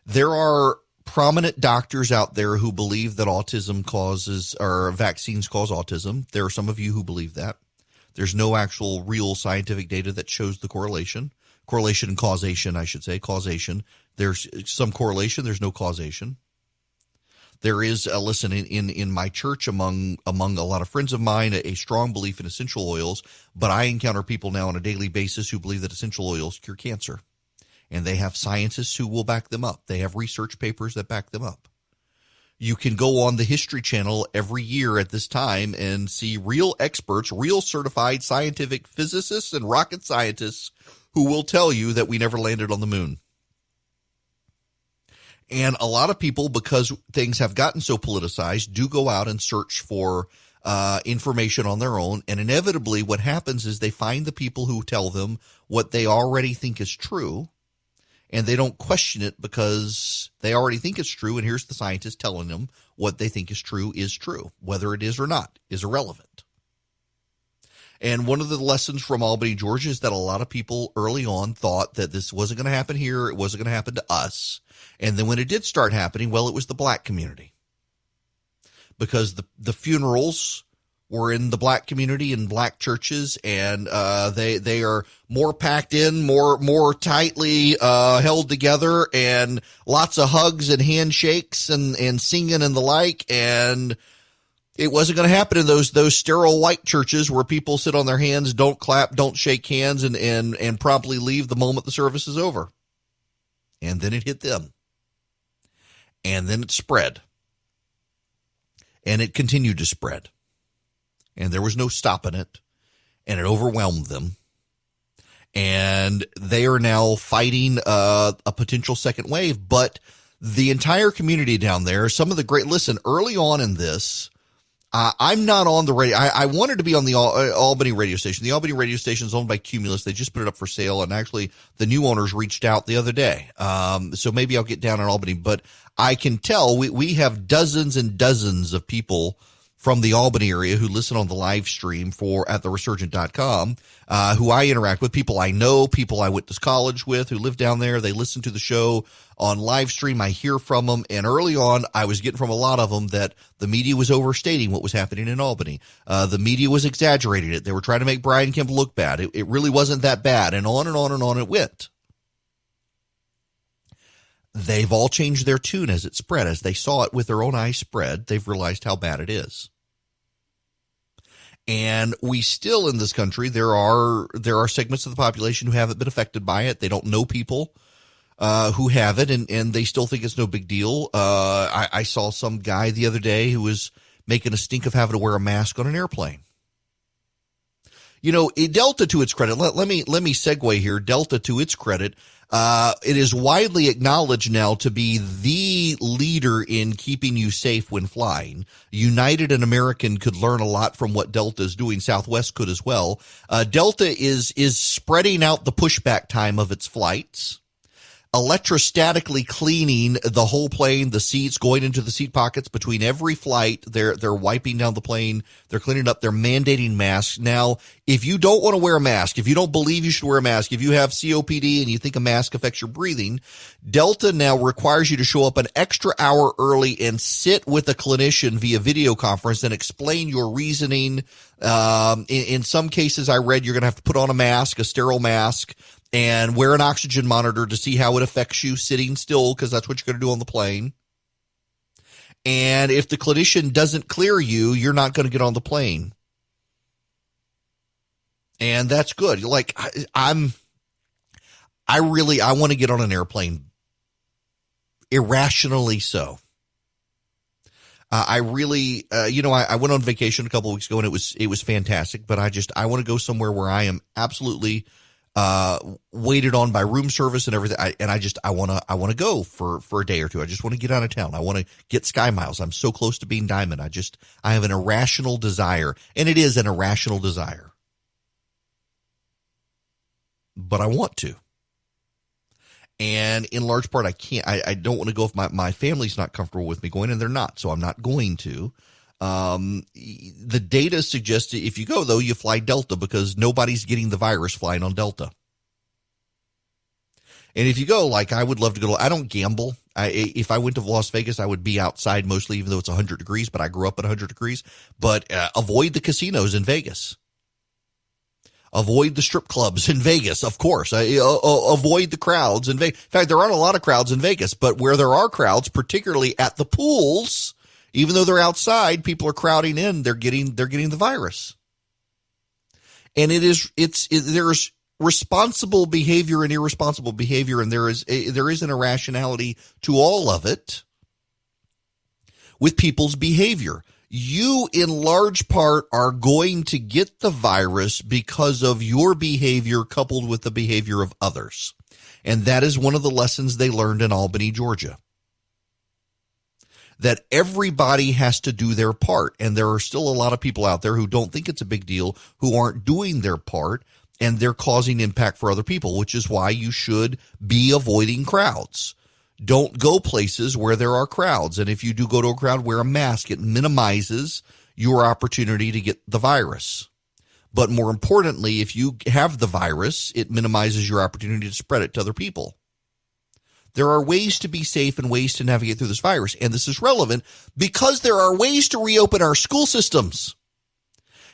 There are prominent doctors out there who believe that autism causes, or vaccines cause autism. There are some of you who believe that. There's no actual real scientific data that shows the correlation. Correlation and causation, I should say. Causation. There's some correlation. There's no causation. There is, listen, in my church, among a lot of friends of mine, a strong belief in essential oils, but I encounter people now on a daily basis who believe that essential oils cure cancer. And they have scientists who will back them up. They have research papers that back them up. You can go on the History Channel every year at this time and see real experts, real certified scientific physicists and rocket scientists who will tell you that we never landed on the moon. And a lot of people, because things have gotten so politicized, do go out and search for information on their own. And inevitably what happens is they find the people who tell them what they already think is true, and they don't question it because they already think it's true. And here's the scientist telling them what they think is true. Whether it is or not is irrelevant. And one of the lessons from Albany, Georgia, is that a lot of people early on thought that this wasn't going to happen here. It wasn't going to happen to us. And then when it did start happening, well, it was the black community. Because the funerals were in the black community and black churches, and they are more packed in, more tightly held together, and lots of hugs and handshakes and singing and the like. And it wasn't going to happen in those sterile white churches where people sit on their hands, don't clap, don't shake hands, and promptly leave the moment the service is over. And then it hit them. And then it spread. And it continued to spread. And there was no stopping it. And it overwhelmed them. And they are now fighting a potential second wave. But the entire community down there, some of the great, listen, early on in this, I'm not on the radio. I wanted to be on the Albany radio station. The Albany radio station is owned by Cumulus. They just put it up for sale, and actually the new owners reached out the other day. So maybe I'll get down in Albany, but I can tell we have dozens and dozens of people from the Albany area who listen on the live stream at theresurgent.com, who I interact with, people I know, people I went to college with who live down there. They listen to the show on live stream. I hear from them. And early on, I was getting from a lot of them that the media was overstating what was happening in Albany. The media was exaggerating it. They were trying to make Brian Kemp look bad. It really wasn't that bad. And on and on and on it went. They've all changed their tune as it spread. As they saw it with their own eyes spread, they've realized how bad it is. And we still in this country, there are segments of the population who haven't been affected by it. They don't know people who have it, and they still think it's no big deal. I saw some guy the other day who was making a stink of having to wear a mask on an airplane. You know, Delta, to its credit, let me segue here. Delta, to its credit, it is widely acknowledged now to be the leader in keeping you safe when flying. United and American could learn a lot from what Delta is doing. Southwest could as well. Delta is spreading out the pushback time of its flights, electrostatically cleaning the whole plane, the seats, going into the seat pockets between every flight. They're wiping down the plane. They're cleaning up. They're mandating masks. Now, if you don't want to wear a mask, if you don't believe you should wear a mask, if you have COPD and you think a mask affects your breathing, Delta now requires you to show up an extra hour early and sit with a clinician via video conference and explain your reasoning. In some cases, I read you're going to have to put on a mask, a sterile mask, and wear an oxygen monitor to see how it affects you sitting still, because that's what you're going to do on the plane. And if the clinician doesn't clear you, you're not going to get on the plane. And that's good. Like, I want to get on an airplane, irrationally so. I went on vacation a couple of weeks ago, and it was fantastic, but I want to go somewhere where I am absolutely waited on by room service and everything. I want to go for a day or two. I just want to get out of town. I want to get Sky Miles. I'm so close to being Diamond. I have an irrational desire, and it is an irrational desire, but I want to. And in large part, I can't, I don't want to go if my family's not comfortable with me going, and they're not, so I'm not going to. The data suggests if you go, though, you fly Delta, because nobody's getting the virus flying on Delta. And if you go, like, I would love to go, I don't gamble. If I went to Las Vegas, I would be outside mostly, even though it's 100 degrees, but I grew up at 100 degrees. But avoid the casinos in Vegas. Avoid the strip clubs in Vegas, of course. Avoid the crowds in Vegas. In fact, there aren't a lot of crowds in Vegas, but where there are crowds, particularly at the pools, even though they're outside, people are crowding in. They're getting the virus. And there's responsible behavior and irresponsible behavior, and there is an irrationality to all of it with people's behavior. You, in large part, are going to get the virus because of your behavior coupled with the behavior of others. And that is one of the lessons they learned in Albany, Georgia. That everybody has to do their part. And there are still a lot of people out there who don't think it's a big deal, who aren't doing their part, and they're causing impact for other people, which is why you should be avoiding crowds. Don't go places where there are crowds. And if you do go to a crowd, wear a mask. It minimizes your opportunity to get the virus. But more importantly, if you have the virus, it minimizes your opportunity to spread it to other people. There are ways to be safe and ways to navigate through this virus. And this is relevant because there are ways to reopen our school systems.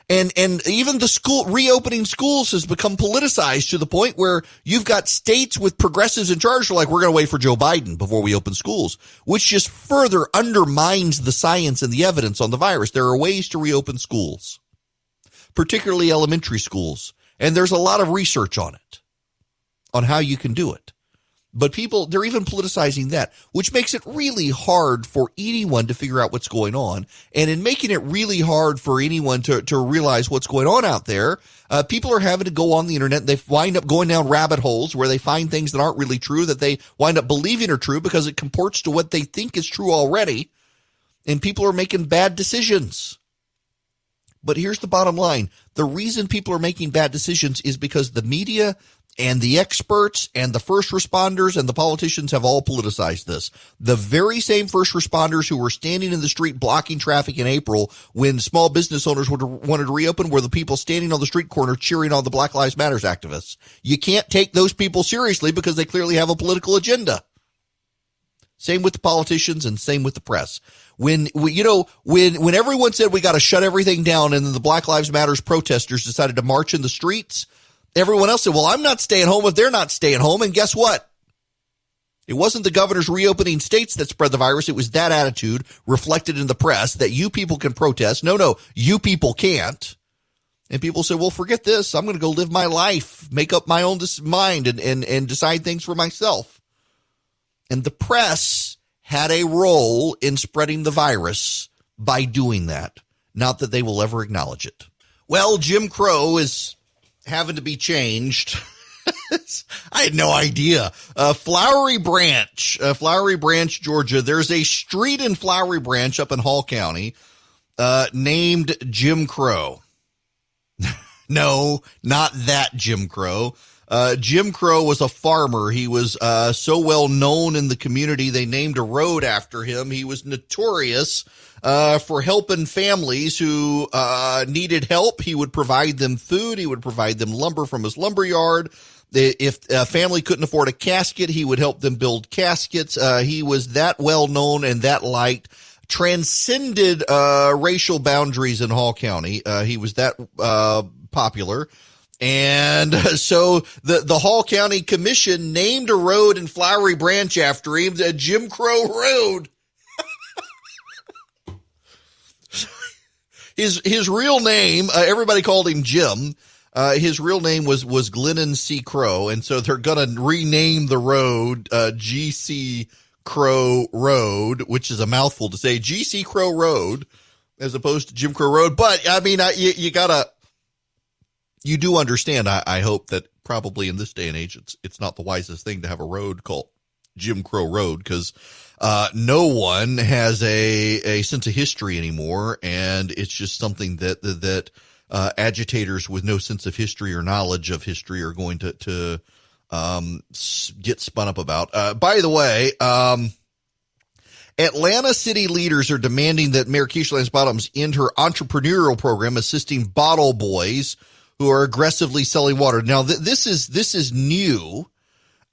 And even the reopening schools has become politicized to the point where you've got states with progressives in charge who are like, we're going to wait for Joe Biden before we open schools, which just further undermines the science and the evidence on the virus. There are ways to reopen schools, particularly elementary schools. And there's a lot of research on it, on how you can do it. But people, they're even politicizing that, which makes it really hard for anyone to figure out what's going on. And in making it really hard for anyone to realize what's going on out there, people are having to go on the internet. They wind up going down rabbit holes where they find things that aren't really true, that they wind up believing are true because it comports to what they think is true already. And people are making bad decisions. But here's the bottom line. The reason people are making bad decisions is because the media and the experts and the first responders and the politicians have all politicized this. The very same first responders who were standing in the street blocking traffic in April when small business owners wanted to reopen were the people standing on the street corner cheering on the Black Lives Matter activists. You can't take those people seriously because they clearly have a political agenda. Same with the politicians and same with the press. When everyone said we got to shut everything down and then the Black Lives Matter protesters decided to march in the streets, everyone else said, well, I'm not staying home if they're not staying home. And guess what? It wasn't the governors reopening states that spread the virus. It was that attitude reflected in the press that you people can protest. No, you people can't. And people say, well, forget this. I'm going to go live my life, make up my own mind and decide things for myself. And the press had a role in spreading the virus by doing that. Not that they will ever acknowledge it. Well, Jim Crow is having to be changed. I had no idea. Flowery Branch, Georgia. There's a street in Flowery Branch up in Hall County named Jim Crow. No, not that Jim Crow. Jim Crow was a farmer. He was so well known in the community, they named a road after him. He was notorious for helping families who needed help. He would provide them food. He would provide them lumber from his lumber yard. If a family couldn't afford a casket, he would help them build caskets. He was that well known and that liked, transcended racial boundaries in Hall County. He was that popular. And so the Hall County Commission named a road in Flowery Branch after him, the Jim Crow Road. His real name, everybody called him Jim. His real name was Glennon C. Crow. And so they're going to rename the road, G.C. Crow Road, which is a mouthful to say, G.C. Crow Road, as opposed to Jim Crow Road. But I mean, you do understand, I hope, that probably in this day and age, it's not the wisest thing to have a road called Jim Crow Road because no one has a sense of history anymore, and it's just something that agitators with no sense of history or knowledge of history are going to get spun up about. By the way, Atlanta city leaders are demanding that Mayor Keisha Lance Bottoms end her entrepreneurial program assisting bottle boys who are aggressively selling water. Now, this is new,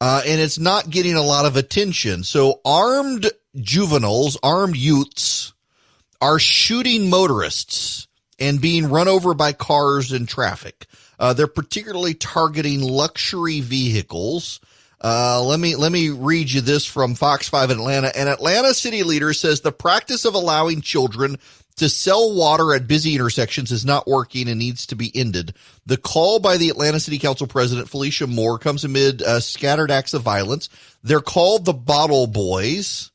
and it's not getting a lot of attention. So armed juveniles, armed youths, are shooting motorists and being run over by cars in traffic. They're particularly targeting luxury vehicles. Let me read you this from Fox 5 Atlanta. An Atlanta city leader says the practice of allowing children to sell water at busy intersections is not working and needs to be ended. The call by the Atlanta City Council President Felicia Moore comes amid scattered acts of violence. They're called the Bottle Boys.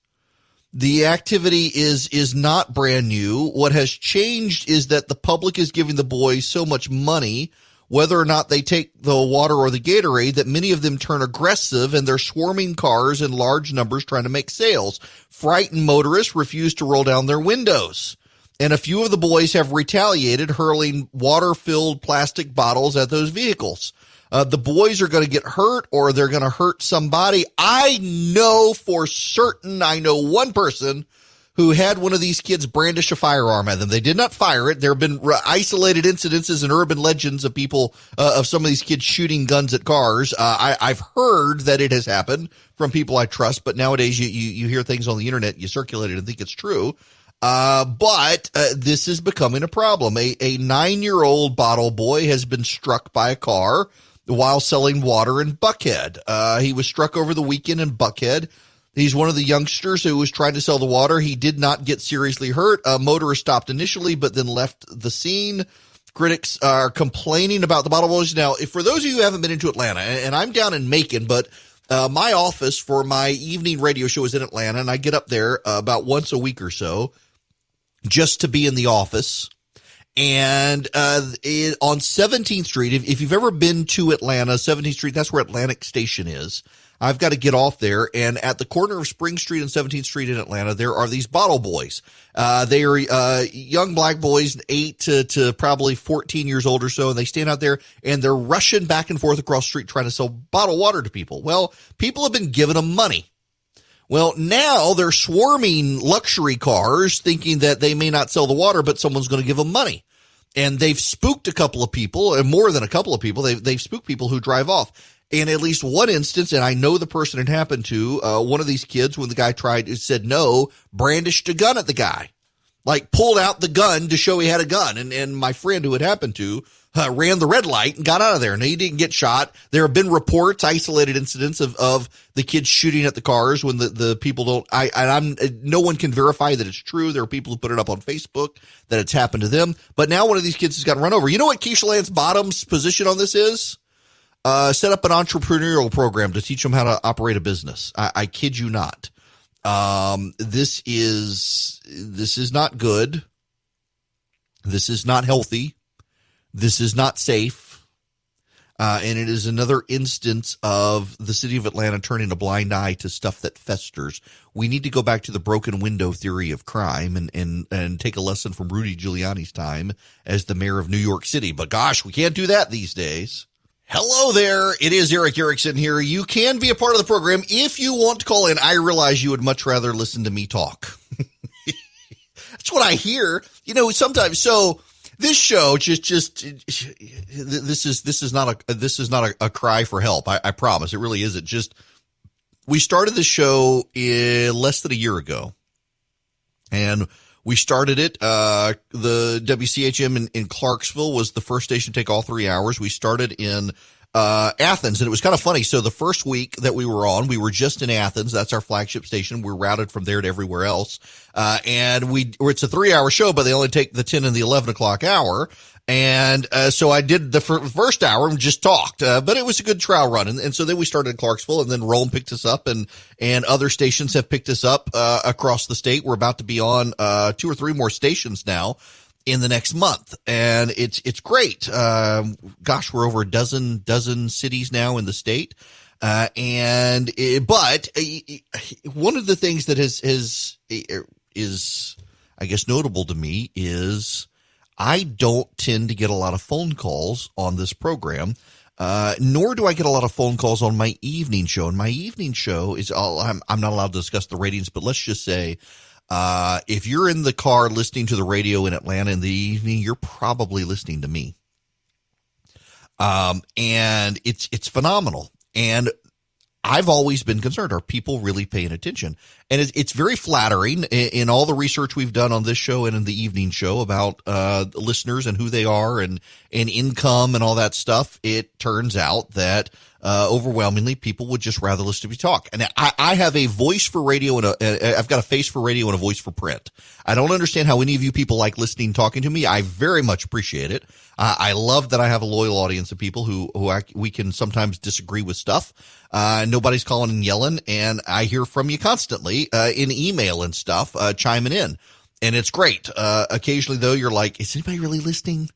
The activity is not brand new. What has changed is that the public is giving the boys so much money, whether or not they take the water or the Gatorade, that many of them turn aggressive and they're swarming cars in large numbers trying to make sales. Frightened motorists refuse to roll down their windows. And a few of the boys have retaliated, hurling water-filled plastic bottles at those vehicles. The boys are going to get hurt or they're going to hurt somebody. I know for certain, I know one person who had one of these kids brandish a firearm at them. They did not fire it. There have been isolated incidences and urban legends of people, of some of these kids shooting guns at cars. I've heard that it has happened from people I trust, but nowadays you hear things on the internet, you circulate it and think it's true. But this is becoming a problem. A 9-year-old bottle boy has been struck by a car while selling water in Buckhead. He was struck over the weekend in Buckhead. He's one of the youngsters who was trying to sell the water. He did not get seriously hurt. A motorist stopped initially, but then left the scene. Critics are complaining about the bottle boys. Now, if for those of you who haven't been into Atlanta, and I'm down in Macon, but my office for my evening radio show is in Atlanta, and I get up there about once a week or so just to be in the office. And on 17th Street, if you've ever been to Atlanta, 17th Street, that's where Atlantic Station is. I've got to get off there, and at the corner of Spring Street and 17th Street in Atlanta, there are these bottle boys. They are young black boys, 8 to probably 14 years old or so, and they stand out there, and they're rushing back and forth across the street trying to sell bottled water to people. Well, people have been giving them money. Well, now they're swarming luxury cars thinking that they may not sell the water, but someone's going to give them money. And they've spooked a couple of people, and more than a couple of people. They've spooked people who drive off. In at least one instance, and I know the person it happened to, one of these kids, when the guy said no, brandished a gun at the guy. Like pulled out the gun to show he had a gun. And my friend who it happened to ran the red light and got out of there. Now, he didn't get shot. There have been reports, isolated incidents of the kids shooting at the cars when the people don't, no one can verify that it's true. There are people who put it up on Facebook that it's happened to them. But now one of these kids has gotten run over. You know what Keisha Lance Bottoms' position on this is? Set up an entrepreneurial program to teach them how to operate a business. I kid you not. This is not good. This is not healthy. This is not safe. And it is another instance of the city of Atlanta turning a blind eye to stuff that festers. We need to go back to the broken window theory of crime and take a lesson from Rudy Giuliani's time as the mayor of New York City. But gosh, we can't do that these days. Hello there. It is Eric Erickson here. You can be a part of the program if you want to call in. I realize you would much rather listen to me talk. That's what I hear. You know, sometimes. So this show this is not a cry for help. I promise. It really isn't. Just we started the show less than a year ago, and we started it. The WCHM in Clarksville was the first station to take all 3 hours. We started in Athens, and it was kind of funny. So the first week that we were on, we were just in Athens. That's our flagship station. We're routed from there to everywhere else. And it's a 3-hour show, but they only take the 10 and the 11 o'clock hour. And so I did the first hour and just talked, but it was a good trial run. And so then we started in Clarksville, and then Rome picked us up, and other stations have picked us up across the state. We're about to be on 2 or 3 more stations now in the next month, and it's great. Gosh, we're over a dozen cities now in the state. But one of the things that is I guess notable to me is I don't tend to get a lot of phone calls on this program, nor do I get a lot of phone calls on my evening show. And my evening show is I'm not allowed to discuss the ratings, but let's just say, if you're in the car listening to the radio in Atlanta in the evening, you're probably listening to me. And it's phenomenal. And I've always been concerned. Are people really paying attention? And it's very flattering in all the research we've done on this show and in the evening show about listeners and who they are and income and all that stuff. It turns out that overwhelmingly people would just rather listen to me talk. And I have a voice for radio and I've got a face for radio and a voice for print. I don't understand how any of you people like listening, talking to me. I very much appreciate it. I love that I have a loyal audience of people who we can sometimes disagree with stuff. Nobody's calling and yelling, and I hear from you constantly in email and stuff, chiming in, and it's great. Occasionally, though, you're like, is anybody really listening?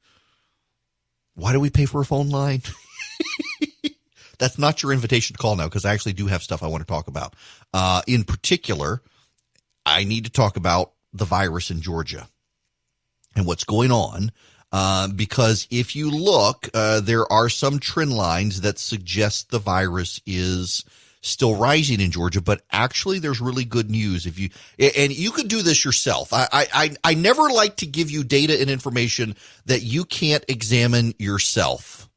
Why do we pay for a phone line? That's not your invitation to call now, because I actually do have stuff I want to talk about. In particular, I need to talk about the virus in Georgia and what's going on. Because if you look, there are some trend lines that suggest the virus is still rising in Georgia, but actually there's really good news. And you could do this yourself. I never like to give you data and information that you can't examine yourself.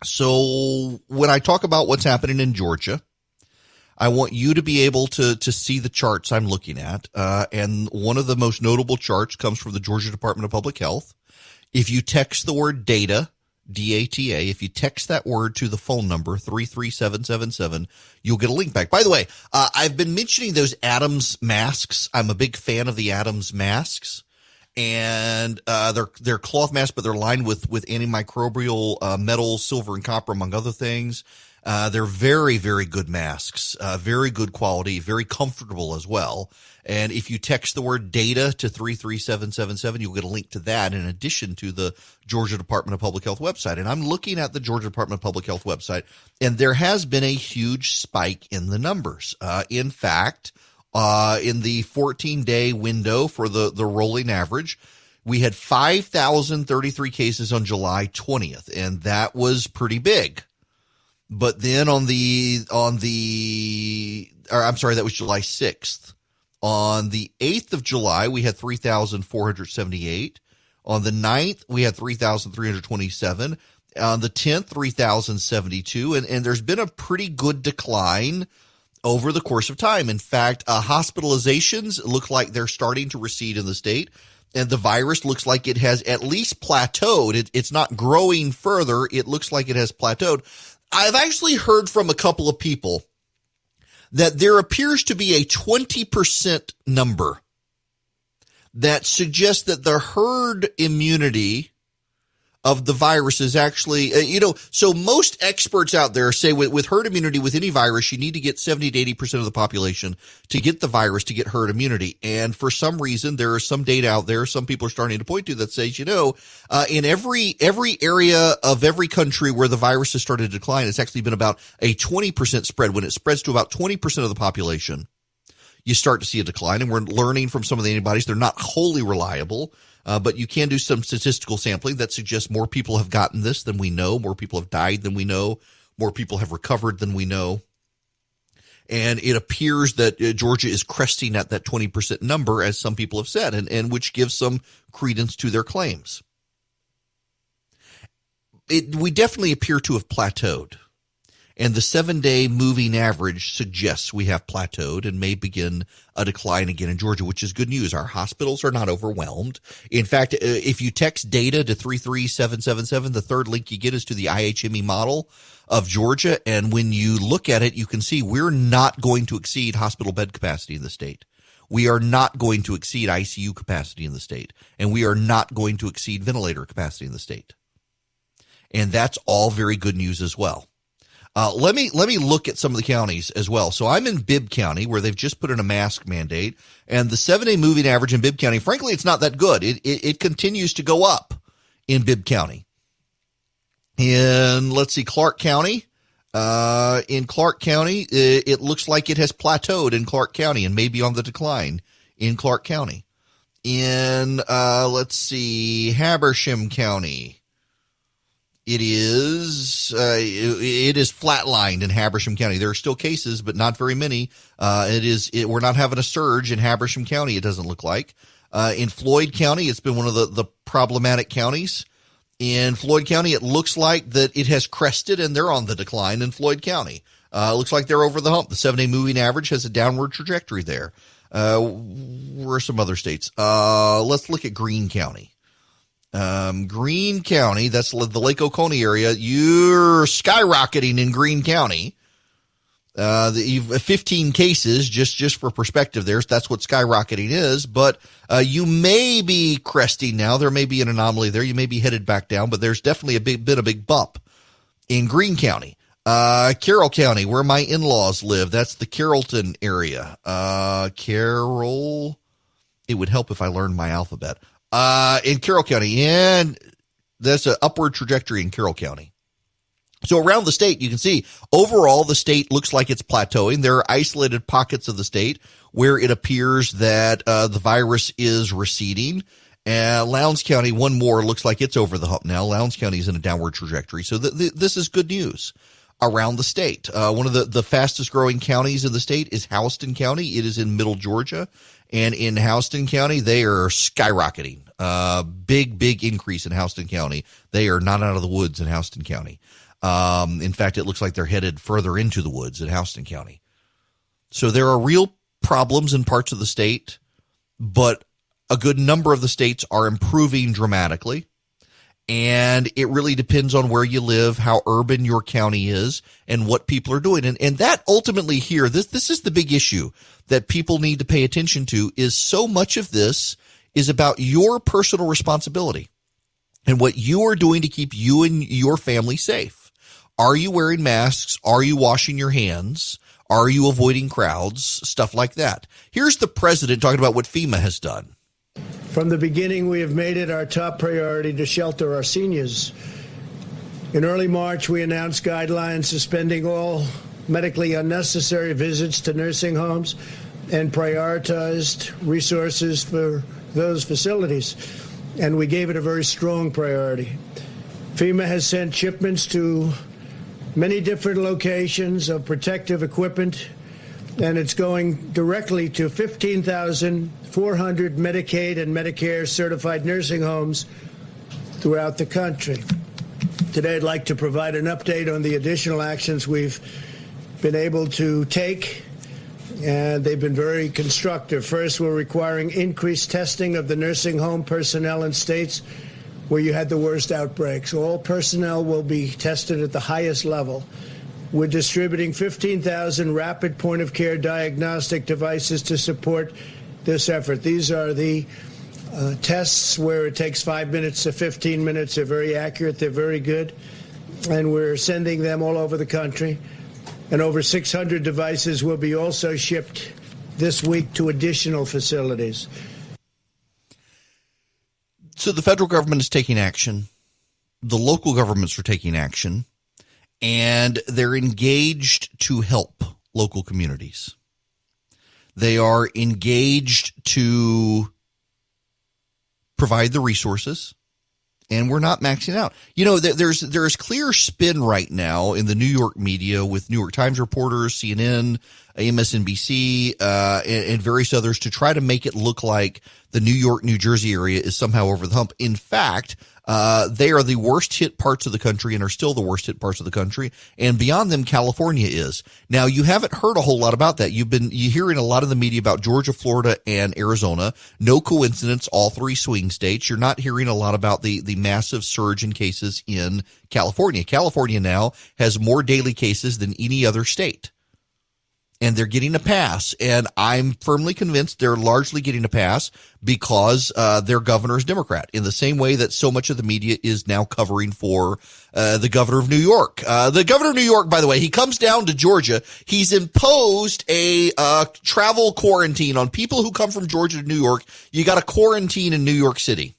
So when I talk about what's happening in Georgia, I want you to be able to see the charts I'm looking at. And one of the most notable charts comes from the Georgia Department of Public Health. If you text the word data, D-A-T-A, if you text that word to the phone number 33777, you'll get a link back. By the way, I've been mentioning those Adams masks. I'm a big fan of the Adams masks. And they're cloth masks, but they're lined with antimicrobial metals, silver and copper, among other things. They're very, very good masks, very good quality, very comfortable as well. And if you text the word data to 33777, you'll get a link to that in addition to the Georgia Department of Public Health website. And I'm looking at the Georgia Department of Public Health website, and there has been a huge spike in the numbers. In fact, in the 14-day window for the rolling average, we had 5,033 cases on July 20th, and that was pretty big. But then that was July 6th. On the 8th of July, we had 3,478. On the 9th, we had 3,327. On the 10th, 3,072. And there's been a pretty good decline over the course of time. In fact, hospitalizations look like they're starting to recede in the state. And the virus looks like it has at least plateaued. It's not growing further. It looks like it has plateaued. I've actually heard from a couple of people that there appears to be a 20% number that suggests that the herd immunity of the virus is actually, so most experts out there say with herd immunity with any virus, you need to get 70 to 80% of the population to get the virus to get herd immunity. And for some reason, there is some data out there, some people are starting to point to that says, in every area of every country where the virus has started to decline, it's actually been about a 20% spread. When it spreads to about 20% of the population, you start to see a decline. And we're learning from some of the antibodies, they're not wholly reliable. But you can do some statistical sampling that suggests more people have gotten this than we know, more people have died than we know, more people have recovered than we know. And it appears that Georgia is cresting at that 20% number, as some people have said, and which gives some credence to their claims. We definitely appear to have plateaued. And the 7-day moving average suggests we have plateaued and may begin a decline again in Georgia, which is good news. Our hospitals are not overwhelmed. In fact, if you text data to 33777, the third link you get is to the IHME model of Georgia. And when you look at it, you can see we're not going to exceed hospital bed capacity in the state. We are not going to exceed ICU capacity in the state. And we are not going to exceed ventilator capacity in the state. And that's all very good news as well. Let me look at some of the counties as well. So I'm in Bibb County, where they've just put in a mask mandate, and the 7-day moving average in Bibb County, frankly, it's not that good. It continues to go up in Bibb County. In, Clark County, it looks like it has plateaued in Clark County and may be on the decline in Clark County. In, Habersham County, it is flatlined in Habersham County. There are still cases, but not very many. We're not having a surge in Habersham County, it doesn't look like. In Floyd County, it's been one of the problematic counties. In Floyd County, it looks like that it has crested and they're on the decline in Floyd County. It looks like they're over the hump. The 7-day moving average has a downward trajectory there. Where are some other states? Let's look at Greene County. Greene County, that's the Lake Oconee area. You're skyrocketing in Greene County. You've 15 cases, just for perspective there. That's what skyrocketing is, but you may be cresting now. There may be an anomaly there. You may be headed back down, but there's definitely a big bump in Greene County. Carroll County, where my in-laws live, that's the Carrollton area. Carroll, it would help if I learned my alphabet. In Carroll County, and that's an upward trajectory in Carroll County. So around the state, you can see overall the state looks like it's plateauing. There are isolated pockets of the state where it appears that the virus is receding. Lowndes County, one more, looks like it's over the hump now. Lowndes County is in a downward trajectory. So this is good news around the state. One of the fastest growing counties in the state is Houston County. It is in middle Georgia. And in Houston County, they are skyrocketing. Big increase in Houston County. They are not out of the woods in Houston County. In fact, it looks like they're headed further into the woods in Houston County. So there are real problems in parts of the state, but a good number of the states are improving dramatically. And it really depends on where you live, how urban your county is, and what people are doing. And that ultimately here, this is the big issue that people need to pay attention to, is so much of this is about your personal responsibility and what you are doing to keep you and your family safe. Are you wearing masks? Are you washing your hands? Are you avoiding crowds? Stuff like that. Here's the president talking about what FEMA has done. From the beginning, we have made it our top priority to shelter our seniors. In early March, we announced guidelines suspending all medically unnecessary visits to nursing homes and prioritized resources for those facilities. And we gave it a very strong priority. FEMA has sent shipments to many different locations of protective equipment, and it's going directly to 15,400 Medicaid and Medicare certified nursing homes throughout the country. Today, I'd like to provide an update on the additional actions we've been able to take, and they've been very constructive. First, we're requiring increased testing of the nursing home personnel in states where you had the worst outbreaks. All personnel will be tested at the highest level. We're distributing 15,000 rapid point-of-care diagnostic devices to support this effort. These are the tests where it takes 5 minutes to 15 minutes. They're very accurate. They're very good. And we're sending them all over the country. And over 600 devices will be also shipped this week to additional facilities. So the federal government is taking action. The local governments are taking action. And they're engaged to help local communities. They are engaged to provide the resources, and we're not maxing out. You know, there's clear spin right now in the New York media with New York Times reporters, CNN, MSNBC, and various others to try to make it look like the New York, New Jersey area is somehow over the hump. In fact, they are the worst hit parts of the country and are still the worst hit parts of the country. And beyond them, California is. Now, you haven't heard a whole lot about that. You're hearing a lot in the media about Georgia, Florida, and Arizona. No coincidence, all three swing states. You're not hearing a lot about the massive surge in cases in California. California now has more daily cases than any other state. And they're getting a pass. And I'm firmly convinced they're largely getting a pass because their governor is Democrat, in the same way that so much of the media is now covering for the governor of New York. The governor of New York, by the way, he comes down to Georgia. He's imposed a travel quarantine on people who come from Georgia to New York. You got to quarantine in New York City.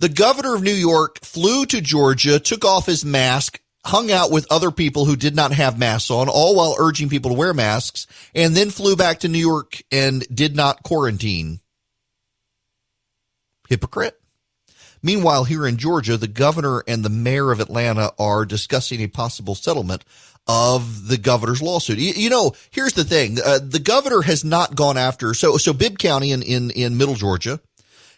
The governor of New York flew to Georgia, took off his mask, hung out with other people who did not have masks on, all while urging people to wear masks, and then flew back to New York and did not quarantine. Hypocrite. Meanwhile, here in Georgia, the governor and the mayor of Atlanta are discussing a possible settlement of the governor's lawsuit. You know, here's the thing. The governor has not gone after, so Bibb County in middle Georgia,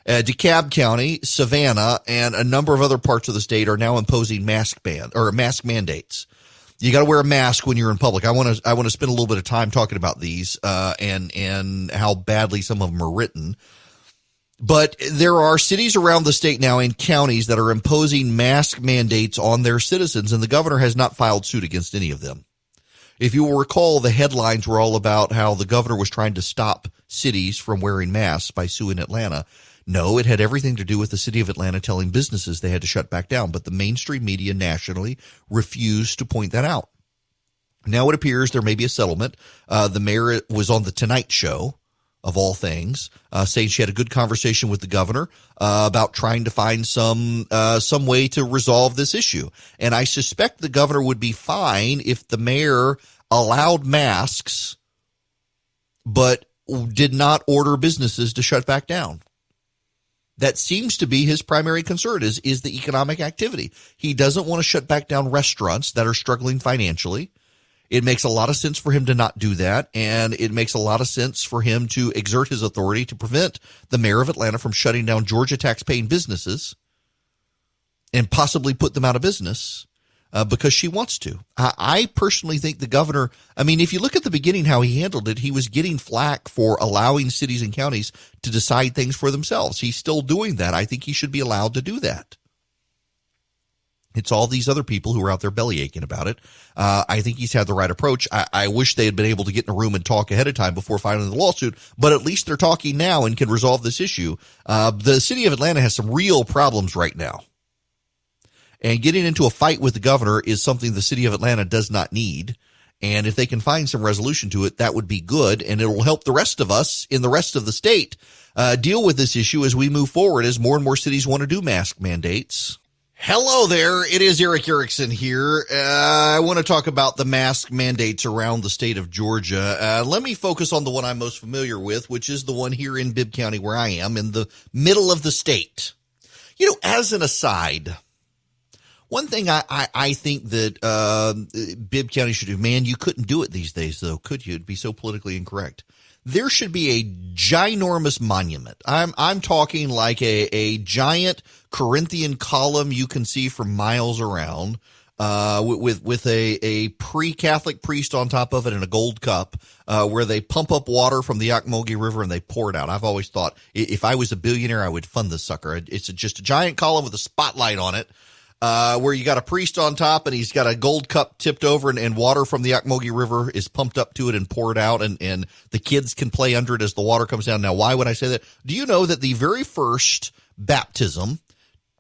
DeKalb County, Savannah, and a number of other parts of the state are now imposing mask mandates. You got to wear a mask when you're in public. I want to spend a little bit of time talking about these and how badly some of them are written. But there are cities around the state now and counties that are imposing mask mandates on their citizens, and the governor has not filed suit against any of them. If you will recall, the headlines were all about how the governor was trying to stop cities from wearing masks by suing Atlanta. No, it had everything to do with the city of Atlanta telling businesses they had to shut back down, but the mainstream media nationally refused to point that out. Now it appears there may be a settlement. The mayor was on the Tonight Show, of all things, saying she had a good conversation with the governor about trying to find some way to resolve this issue. And I suspect the governor would be fine if the mayor allowed masks, but did not order businesses to shut back down. That seems to be his primary concern is the economic activity. He doesn't want to shut back down restaurants that are struggling financially. It makes a lot of sense for him to not do that, and it makes a lot of sense for him to exert his authority to prevent the mayor of Atlanta from shutting down Georgia tax-paying businesses and possibly put them out of business because she wants to. I personally think the governor, I mean, if you look at the beginning, how he handled it, he was getting flack for allowing cities and counties to decide things for themselves. He's still doing that. I think he should be allowed to do that. It's all these other people who are out there belly aching about it. I think he's had the right approach. I wish they had been able to get in a room and talk ahead of time before filing the lawsuit, but at least they're talking now and can resolve this issue. The city of Atlanta has some real problems right now. And getting into a fight with the governor is something the city of Atlanta does not need. And if they can find some resolution to it, that would be good. And it will help the rest of us in the rest of the state deal with this issue as we move forward, as more and more cities want to do mask mandates. Hello there. It is Eric Erickson here. I want to talk about the mask mandates around the state of Georgia. Let me focus on the one I'm most familiar with, which is the one here in Bibb County where I am in the middle of the state. You know, as an aside, one thing I think that Bibb County should do, man, you couldn't do it these days, though, could you? It'd be so politically incorrect. There should be a ginormous monument. I'm talking like a giant Corinthian column you can see from miles around, with a pre-Catholic priest on top of it and a gold cup, where they pump up water from the Ocmulgee River and they pour it out. I've always thought if I was a billionaire, I would fund this sucker. It's just a giant column with a spotlight on it. Where you got a priest on top and he's got a gold cup tipped over and water from the Ocmulgee River is pumped up to it and poured out and the kids can play under it as the water comes down. Now, why would I say that? Do you know that the very first baptism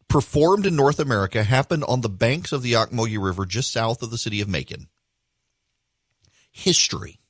performed in North America happened on the banks of the Ocmulgee River just south of the city of Macon? History.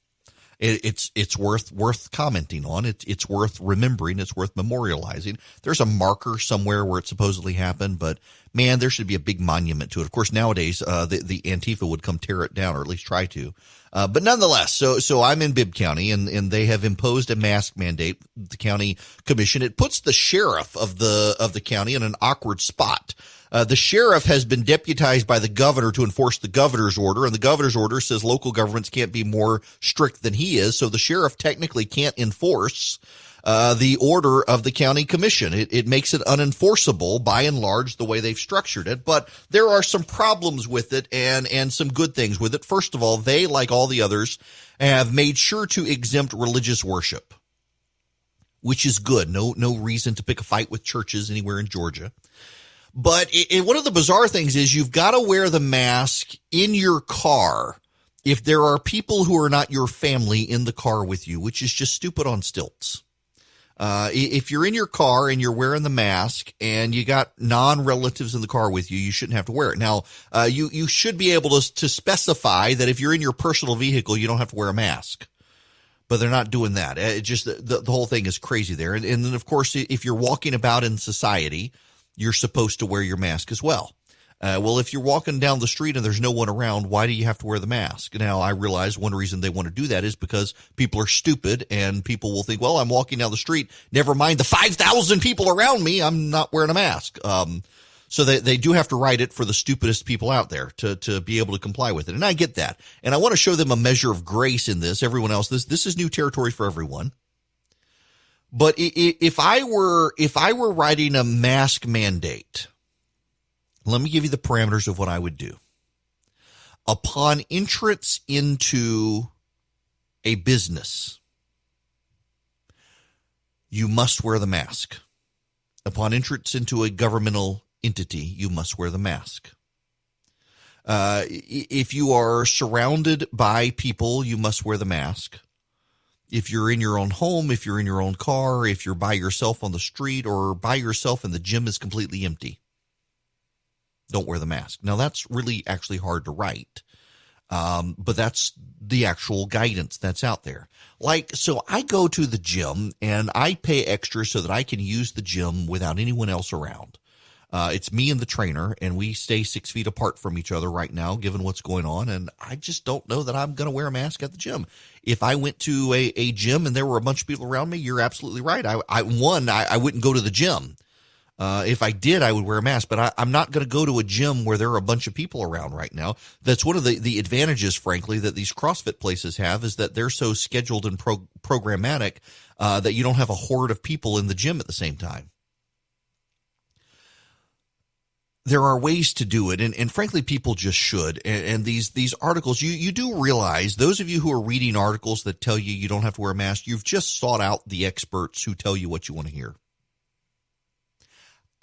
It's worth commenting on. It's worth remembering. It's worth memorializing. There's a marker somewhere where it supposedly happened, but man, there should be a big monument to it. Of course, nowadays, the Antifa would come tear it down, or at least try to. But nonetheless, so I'm in Bibb County and they have imposed a mask mandate, the county commission. It puts the sheriff of the county in an awkward spot. The sheriff has been deputized by the governor to enforce the governor's order, and the governor's order says local governments can't be more strict than he is. So the sheriff technically can't enforce the order of the county commission. It makes it unenforceable by and large the way they've structured it. But there are some problems with it and some good things with it. First of all, they, like all the others, have made sure to exempt religious worship, which is good. No reason to pick a fight with churches anywhere in Georgia. But one of the bizarre things is you've got to wear the mask in your car if there are people who are not your family in the car with you, which is just stupid on stilts. If you're in your car and you're wearing the mask and you got non-relatives in the car with you, you shouldn't have to wear it. Now, you should be able to specify that if you're in your personal vehicle, you don't have to wear a mask. But they're not doing that. It just the whole thing is crazy there. And then, of course, if you're walking about in society, you're supposed to wear your mask as well. Well, if you're walking down the street and there's no one around, why do you have to wear the mask? Now, I realize one reason they want to do that is because people are stupid and people will think, well, I'm walking down the street. Never mind the 5,000 people around me. I'm not wearing a mask. So they do have to write it for the stupidest people out there to be able to comply with it. And I get that. And I want to show them a measure of grace in this. Everyone else, this is new territory for everyone. But if I were writing a mask mandate, let me give you the parameters of what I would do. Upon entrance into a business, you must wear the mask. Upon entrance into a governmental entity, you must wear the mask. If you are surrounded by people, you must wear the mask. If you're in your own home, if you're in your own car, if you're by yourself on the street or by yourself and the gym is completely empty, don't wear the mask. Now, that's really actually hard to write, but that's the actual guidance that's out there. Like, so I go to the gym and I pay extra so that I can use the gym without anyone else around. It's me and the trainer, and we stay 6 feet apart from each other right now, given what's going on. And I just don't know that I'm going to wear a mask at the gym. If I went to a gym and there were a bunch of people around me, you're absolutely right. I wouldn't go to the gym. If I did, I would wear a mask, but I'm not going to go to a gym where there are a bunch of people around right now. That's one of the advantages, frankly, that these CrossFit places have, is that they're so scheduled and programmatic that you don't have a horde of people in the gym at the same time. there are ways to do it, and frankly, people just should. And these articles, you do realize, those of you who are reading articles that tell you you don't have to wear a mask, you've just sought out the experts who tell you what you want to hear.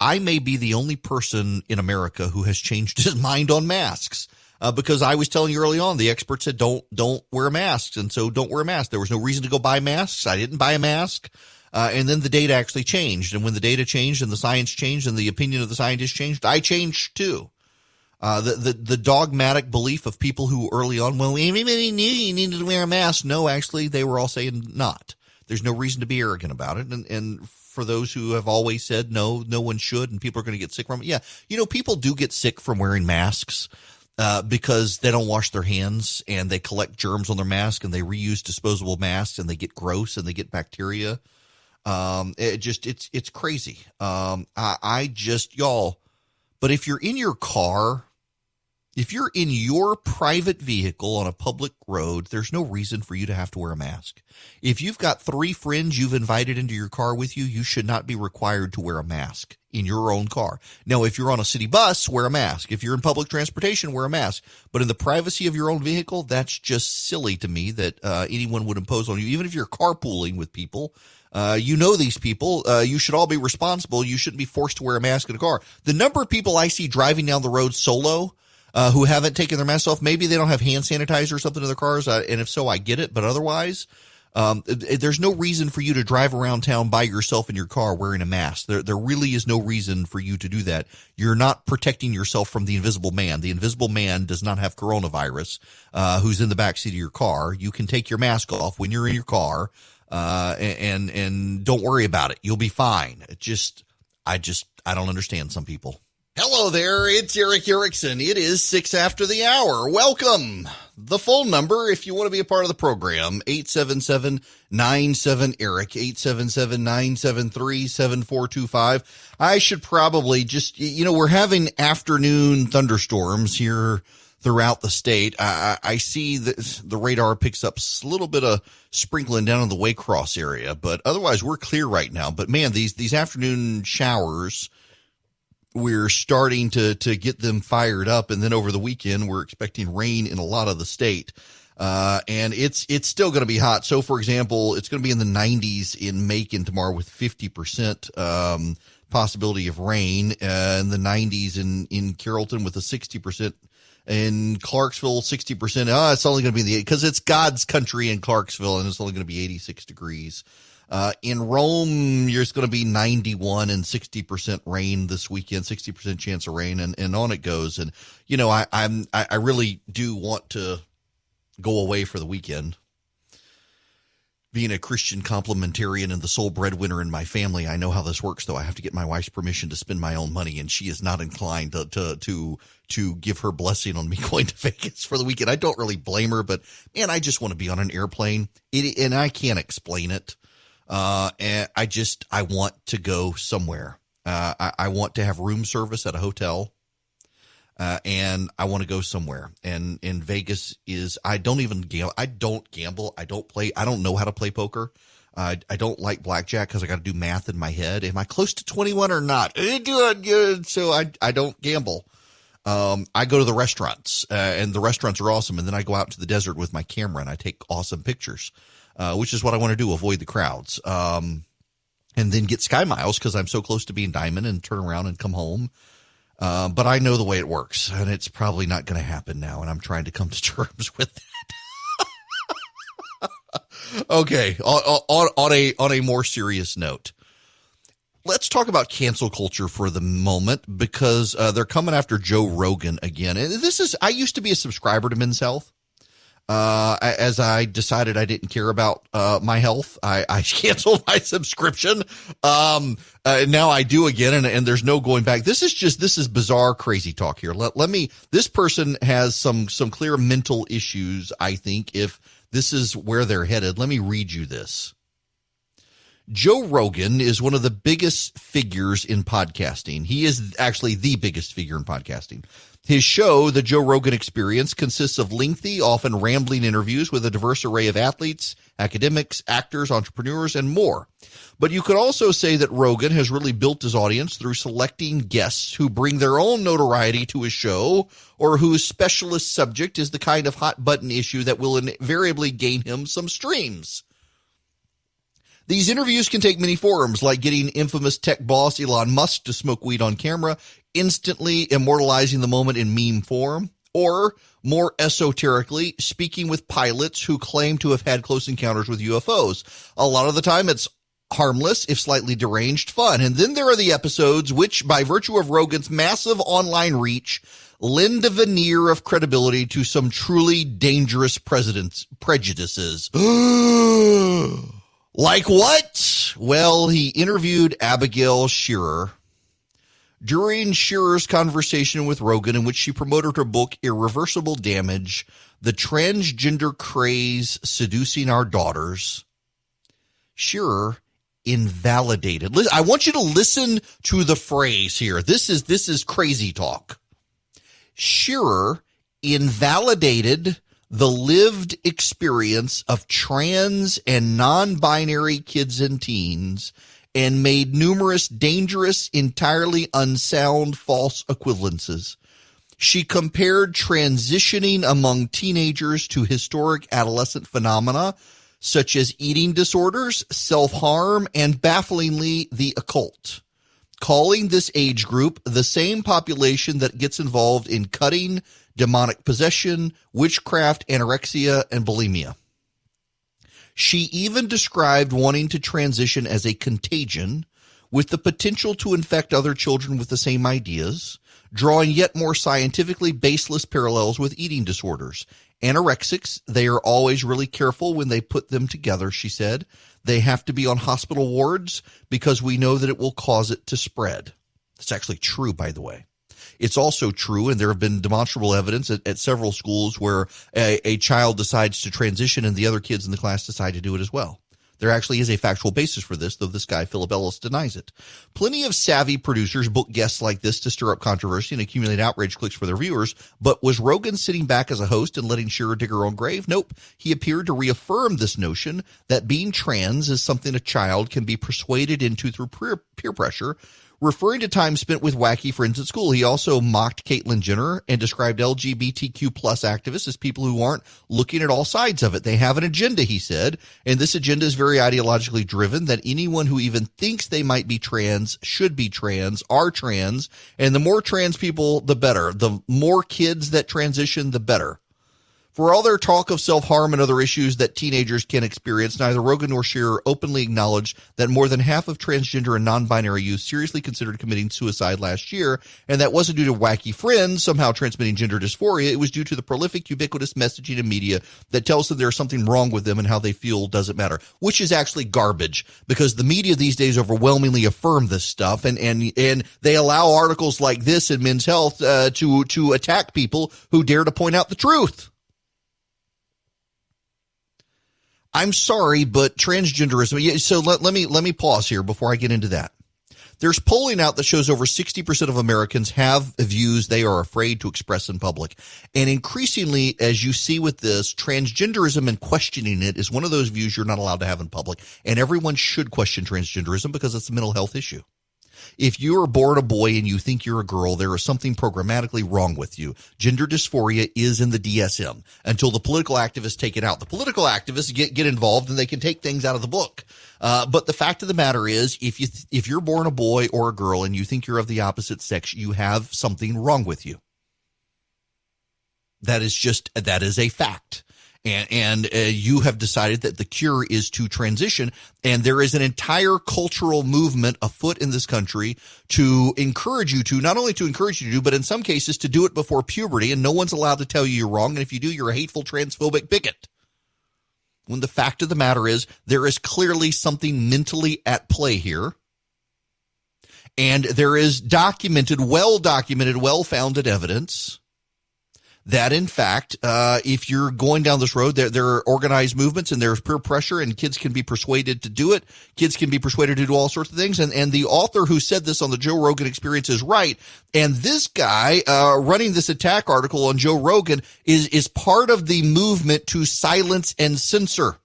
I may be the only person in America who has changed his mind on masks, because I was telling you early on, the experts said don't wear masks, and so don't wear a mask. There was no reason to go buy masks. I didn't buy a mask. And then the data actually changed. And when the data changed and the science changed and the opinion of the scientists changed, I changed too. The dogmatic belief of people who early on, well, everybody knew you needed to wear a mask. No, actually, they were all saying not. There's no reason to be arrogant about it. And for those who have always said no one should, and people are going to get sick from it. Yeah. People do get sick from wearing masks. Because they don't wash their hands and they collect germs on their mask and they reuse disposable masks and they get gross and they get bacteria. It's crazy. Y'all, but if you're in your car, if you're in your private vehicle on a public road, there's no reason for you to have to wear a mask. If you've got 3 friends you've invited into your car with you, you should not be required to wear a mask in your own car. Now, if you're on a city bus, wear a mask. If you're in public transportation, wear a mask. But in the privacy of your own vehicle, that's just silly to me that anyone would impose on you. Even if you're carpooling with people, these people, you should all be responsible. You shouldn't be forced to wear a mask in a car. The number of people I see driving down the road solo, who haven't taken their masks off, maybe they don't have hand sanitizer or something in their cars, and if so, I get it. But otherwise, there's no reason for you to drive around town by yourself in your car wearing a mask. There really is no reason for you to do that. You're not protecting yourself from the invisible man. The invisible man does not have coronavirus, who's in the backseat of your car. You can take your mask off when you're in your car, and don't worry about it. You'll be fine. I don't understand some people. Hello there, it's Eric Erickson. It is 6 after the hour. Welcome. The phone number, if you want to be a part of the program, 877-97-ERIC, 877-973-7425. I should probably just, we're having afternoon thunderstorms here throughout the state. I see that the radar picks up a little bit of sprinkling down in the Waycross area, but otherwise we're clear right now. But man, these afternoon showers, we're starting to get them fired up. And then over the weekend, we're expecting rain in a lot of the state. And it's still going to be hot. So for example, it's going to be in the 90s in Macon tomorrow with 50%, possibility of rain, in the 90s in Carrollton with a 60%, in Clarksville, 60%. It's only going to be because it's God's country in Clarksville, and it's only going to be 86 degrees. In Rome, it's going to be 91 and 60% rain this weekend, 60% chance of rain, and on it goes. And, I really do want to go away for the weekend. Being a Christian complementarian and the sole breadwinner in my family, I know how this works, though. I have to get my wife's permission to spend my own money, and she is not inclined to give her blessing on me going to Vegas for the weekend. I don't really blame her, but man, I just want to be on an airplane, and I can't explain it. And I want to go somewhere. I want to have room service at a hotel. And I want to go somewhere. And in Vegas I don't gamble. I don't play. I don't know how to play poker. I don't like blackjack because I got to do math in my head. Am I close to 21 or not? Good. So I don't gamble. I go to the restaurants, and the restaurants are awesome. And then I go out to the desert with my camera and I take awesome pictures. Which is what I want to do, avoid the crowds, and then get Sky Miles because I'm so close to being Diamond, and turn around and come home. But I know the way it works, and it's probably not going to happen now, and I'm trying to come to terms with that. Okay, on a more serious note, let's talk about cancel culture for the moment, because they're coming after Joe Rogan again. And I used to be a subscriber to Men's Health. As I decided I didn't care about my health, I canceled my subscription. Now I do again, and there's no going back. This is bizarre, crazy talk here. This person has some clear mental issues, I think, if this is where they're headed. Let me read you this. Joe Rogan is one of the biggest figures in podcasting. He is actually the biggest figure in podcasting. His show, The Joe Rogan Experience, consists of lengthy, often rambling interviews with a diverse array of athletes, academics, actors, entrepreneurs, and more. But you could also say that Rogan has really built his audience through selecting guests who bring their own notoriety to his show or whose specialist subject is the kind of hot-button issue that will invariably gain him some streams. These interviews can take many forms, like getting infamous tech boss Elon Musk to smoke weed on camera, instantly immortalizing the moment in meme form, or, more esoterically, speaking with pilots who claim to have had close encounters with UFOs. A lot of the time, it's harmless, if slightly deranged, fun. And then there are the episodes which, by virtue of Rogan's massive online reach, lend a veneer of credibility to some truly dangerous prejudices. Like what? Well, he interviewed Abigail Shearer. During Shearer's conversation with Rogan, in which she promoted her book, Irreversible Damage, The Transgender Craze Seducing Our Daughters, Shearer invalidated. I want you to listen to the phrase here. This is crazy talk. Shearer invalidated the lived experience of trans and non-binary kids and teens and made numerous dangerous, entirely unsound, false equivalences. She compared transitioning among teenagers to historic adolescent phenomena such as eating disorders, self-harm, and bafflingly, the occult, calling this age group the same population that gets involved in cutting, demonic possession, witchcraft, anorexia, and bulimia. She even described wanting to transition as a contagion with the potential to infect other children with the same ideas, drawing yet more scientifically baseless parallels with eating disorders. Anorexics, they are always really careful when they put them together, she said. They have to be on hospital wards because we know that it will cause it to spread. That's actually true, by the way. It's also true, and there have been demonstrable evidence at several schools where a child decides to transition and the other kids in the class decide to do it as well. There actually is a factual basis for this, though this guy, Philip Ellis, denies it. Plenty of savvy producers book guests like this to stir up controversy and accumulate outrage clicks for their viewers, but was Rogan sitting back as a host and letting Shearer dig her own grave? Nope. He appeared to reaffirm this notion that being trans is something a child can be persuaded into through peer pressure. Referring to time spent with wacky friends at school, he also mocked Caitlyn Jenner and described LGBTQ plus activists as people who aren't looking at all sides of it. They have an agenda, he said, and this agenda is very ideologically driven, that anyone who even thinks they might be trans, should be trans, are trans, and the more trans people, the better. The more kids that transition, the better. For all their talk of self-harm and other issues that teenagers can experience, neither Rogan nor Shearer openly acknowledged that more than half of transgender and non-binary youth seriously considered committing suicide last year, and that wasn't due to wacky friends somehow transmitting gender dysphoria. It was due to the prolific, ubiquitous messaging in media that tells them there's something wrong with them and how they feel doesn't matter, which is actually garbage, because the media these days overwhelmingly affirm this stuff, and they allow articles like this in Men's Health to attack people who dare to point out the truth. I'm sorry, but transgenderism. So let me pause here before I get into that. There's polling out that shows over 60% of Americans have views they are afraid to express in public. And increasingly, as you see with this, transgenderism and questioning it is one of those views you're not allowed to have in public. And everyone should question transgenderism because it's a mental health issue. If you are born a boy and you think you're a girl, there is something programmatically wrong with you. Gender dysphoria is in the DSM until the political activists take it out. The political activists get involved and they can take things out of the book. But the fact of the matter is, if you're born a boy or a girl and you think you're of the opposite sex, you have something wrong with you. That is a fact. And you have decided that the cure is to transition. And there is an entire cultural movement afoot in this country to encourage you to, not only to encourage you to do, but in some cases to do it before puberty. And no one's allowed to tell you you're wrong. And if you do, you're a hateful transphobic bigot. When the fact of the matter is, there is clearly something mentally at play here. And there is well-founded evidence that, in fact, if you're going down this road, there are organized movements and there's peer pressure and kids can be persuaded to do it. Kids can be persuaded to do all sorts of things. And the author who said this on the Joe Rogan Experience is right. And this guy running this attack article on Joe Rogan is part of the movement to silence and censor.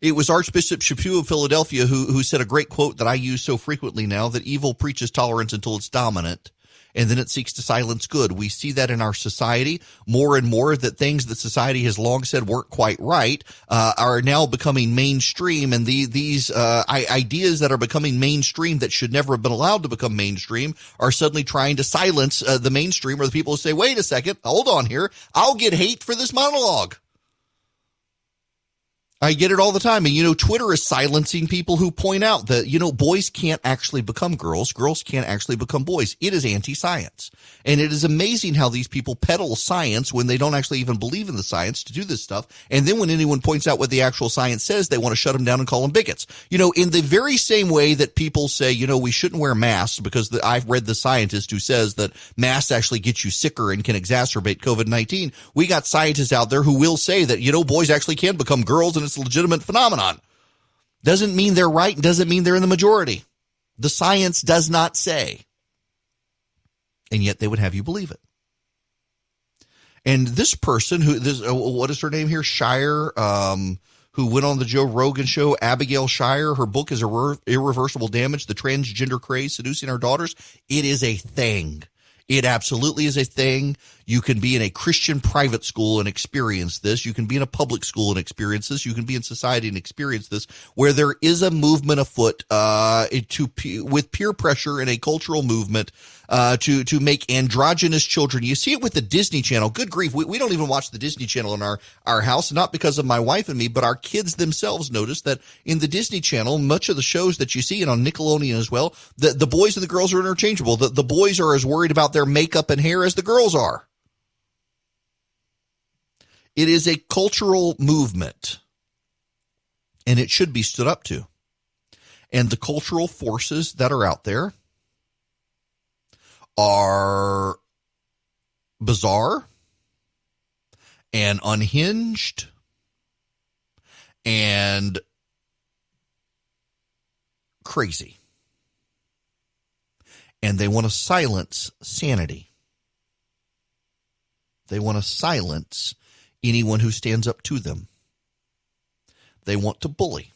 It was Archbishop Chaput of Philadelphia who said a great quote that I use so frequently now, that evil preaches tolerance until it's dominant, and then it seeks to silence good. We see that in our society more and more, that things that society has long said weren't quite right are now becoming mainstream, and these ideas that are becoming mainstream that should never have been allowed to become mainstream are suddenly trying to silence the mainstream, or the people who say, wait a second, hold on here, I'll get hate for this monologue. I get it all the time. And, Twitter is silencing people who point out that, boys can't actually become girls. Girls can't actually become boys. It is anti-science. And it is amazing how these people peddle science when they don't actually even believe in the science to do this stuff. And then when anyone points out what the actual science says, they want to shut them down and call them bigots. In the very same way that people say, we shouldn't wear masks because I've read the scientist who says that masks actually get you sicker and can exacerbate COVID-19. We got scientists out there who will say that, boys actually can become girls, and it's a legitimate phenomenon. Doesn't mean they're right and doesn't mean they're in the majority. The science does not say. And yet they would have you believe it. And this person what is her name here? Shire, who went on the Joe Rogan show, Abigail Shire. Her book is Irreversible Damage, The Transgender Craze Seducing Our Daughters. It is a thing. It absolutely is a thing. You can be in a Christian private school and experience this. You can be in a public school and experience this. You can be in society and experience this, where there is a movement afoot with peer pressure and a cultural movement to make androgynous children. You see it with the Disney Channel. Good grief, we don't even watch the Disney Channel in our house, not because of my wife and me, but our kids themselves notice that in the Disney Channel, much of the shows that you see, and on Nickelodeon as well, the boys and the girls are interchangeable. The boys are as worried about their makeup and hair as the girls are. It is a cultural movement, and it should be stood up to. And the cultural forces that are out there are bizarre and unhinged and crazy. And they want to silence sanity. They want to silence anyone who stands up to them. They want to bully.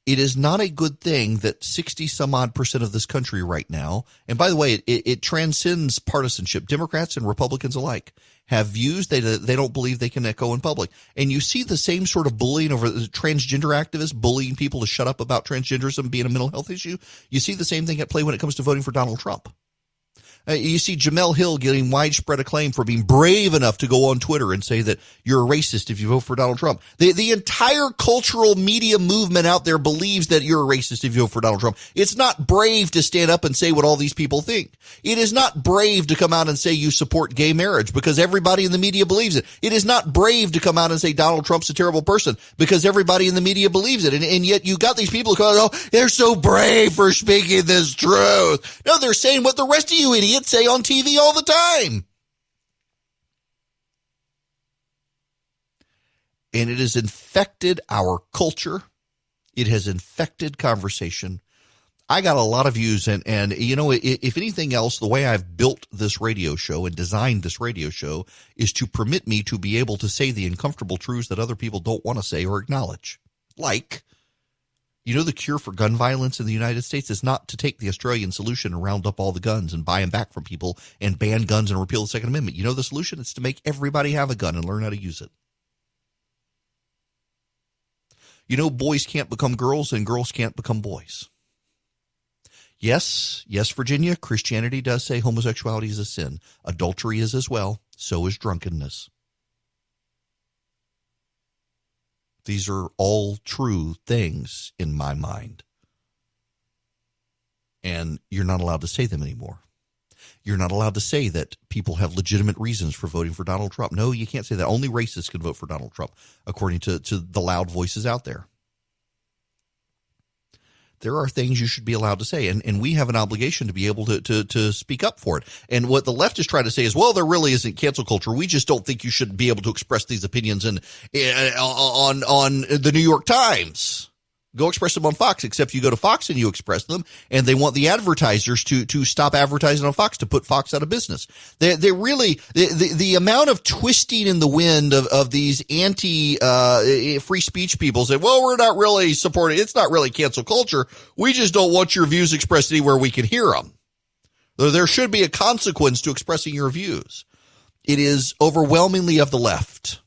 It is not a good thing that 60-some-odd% of this country right now, and by the way, it transcends partisanship. Democrats and Republicans alike have views they don't believe they can echo in public. And you see the same sort of bullying over the transgender activists, bullying people to shut up about transgenderism being a mental health issue. You see the same thing at play when it comes to voting for Donald Trump. You see Jamel Hill getting widespread acclaim for being brave enough to go on Twitter and say that you're a racist if you vote for Donald Trump. The entire cultural media movement out there believes that you're a racist if you vote for Donald Trump. It's not brave to stand up and say what all these people think. It is not brave to come out and say you support gay marriage because everybody in the media believes it. It is not brave to come out and say Donald Trump's a terrible person because everybody in the media believes it. And yet you got these people who go, oh, they're so brave for speaking this truth. No, they're saying what the rest of you idiots say on TV all the time. And it has infected our culture. It has infected conversation. I got a lot of views, and if anything else, the way I've built this radio show and designed this radio show is to permit me to be able to say the uncomfortable truths that other people don't want to say or acknowledge. Like, the cure for gun violence in the United States is not to take the Australian solution and round up all the guns and buy them back from people and ban guns and repeal the Second Amendment. The solution is to make everybody have a gun and learn how to use it. Boys can't become girls and girls can't become boys. Yes, Virginia, Christianity does say homosexuality is a sin. Adultery is as well. So is drunkenness. These are all true things in my mind. And you're not allowed to say them anymore. You're not allowed to say that people have legitimate reasons for voting for Donald Trump. No, you can't say that. Only racists can vote for Donald Trump, according to the loud voices out there. there are things you should be allowed to say, and we have an obligation to be able to speak up for it. And what the left is trying to say is, well, there really isn't cancel culture. We just don't think you should be able to express these opinions on the New York Times. Go express them on Fox, except you go to Fox and you express them, and they want the advertisers to stop advertising on Fox, to put Fox out of business. They really, the amount of twisting in the wind of these free speech people say, well, we're not really supporting, it's not really cancel culture. We just don't want your views expressed anywhere we can hear them. There should be a consequence to expressing your views. It is overwhelmingly of the left.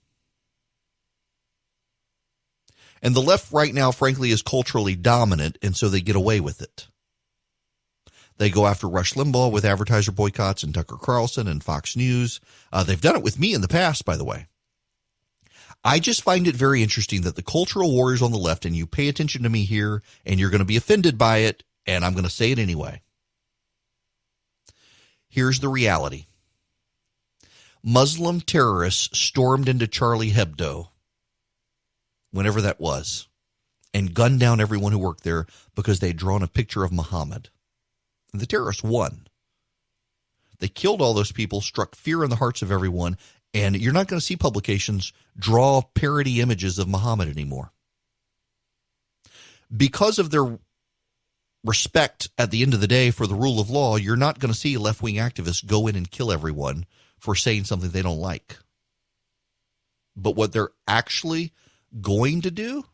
And the left right now, frankly, is culturally dominant, and so they get away with it. They go after Rush Limbaugh with advertiser boycotts and Tucker Carlson and Fox News. They've done it with me in the past, by the way. I just find it very interesting that the cultural warriors on the left, and you pay attention to me here, and you're going to be offended by it, and I'm going to say it anyway. Here's the reality. Muslim terrorists stormed into Charlie Hebdo, whenever that was, and gunned down everyone who worked there because they'd drawn a picture of Muhammad. And the terrorists won. They killed all those people, struck fear in the hearts of everyone, and you're not going to see publications draw parody images of Muhammad anymore. Because of their respect at the end of the day for the rule of law, you're not going to see left-wing activists go in and kill everyone for saying something they don't like. But what they're actually going to do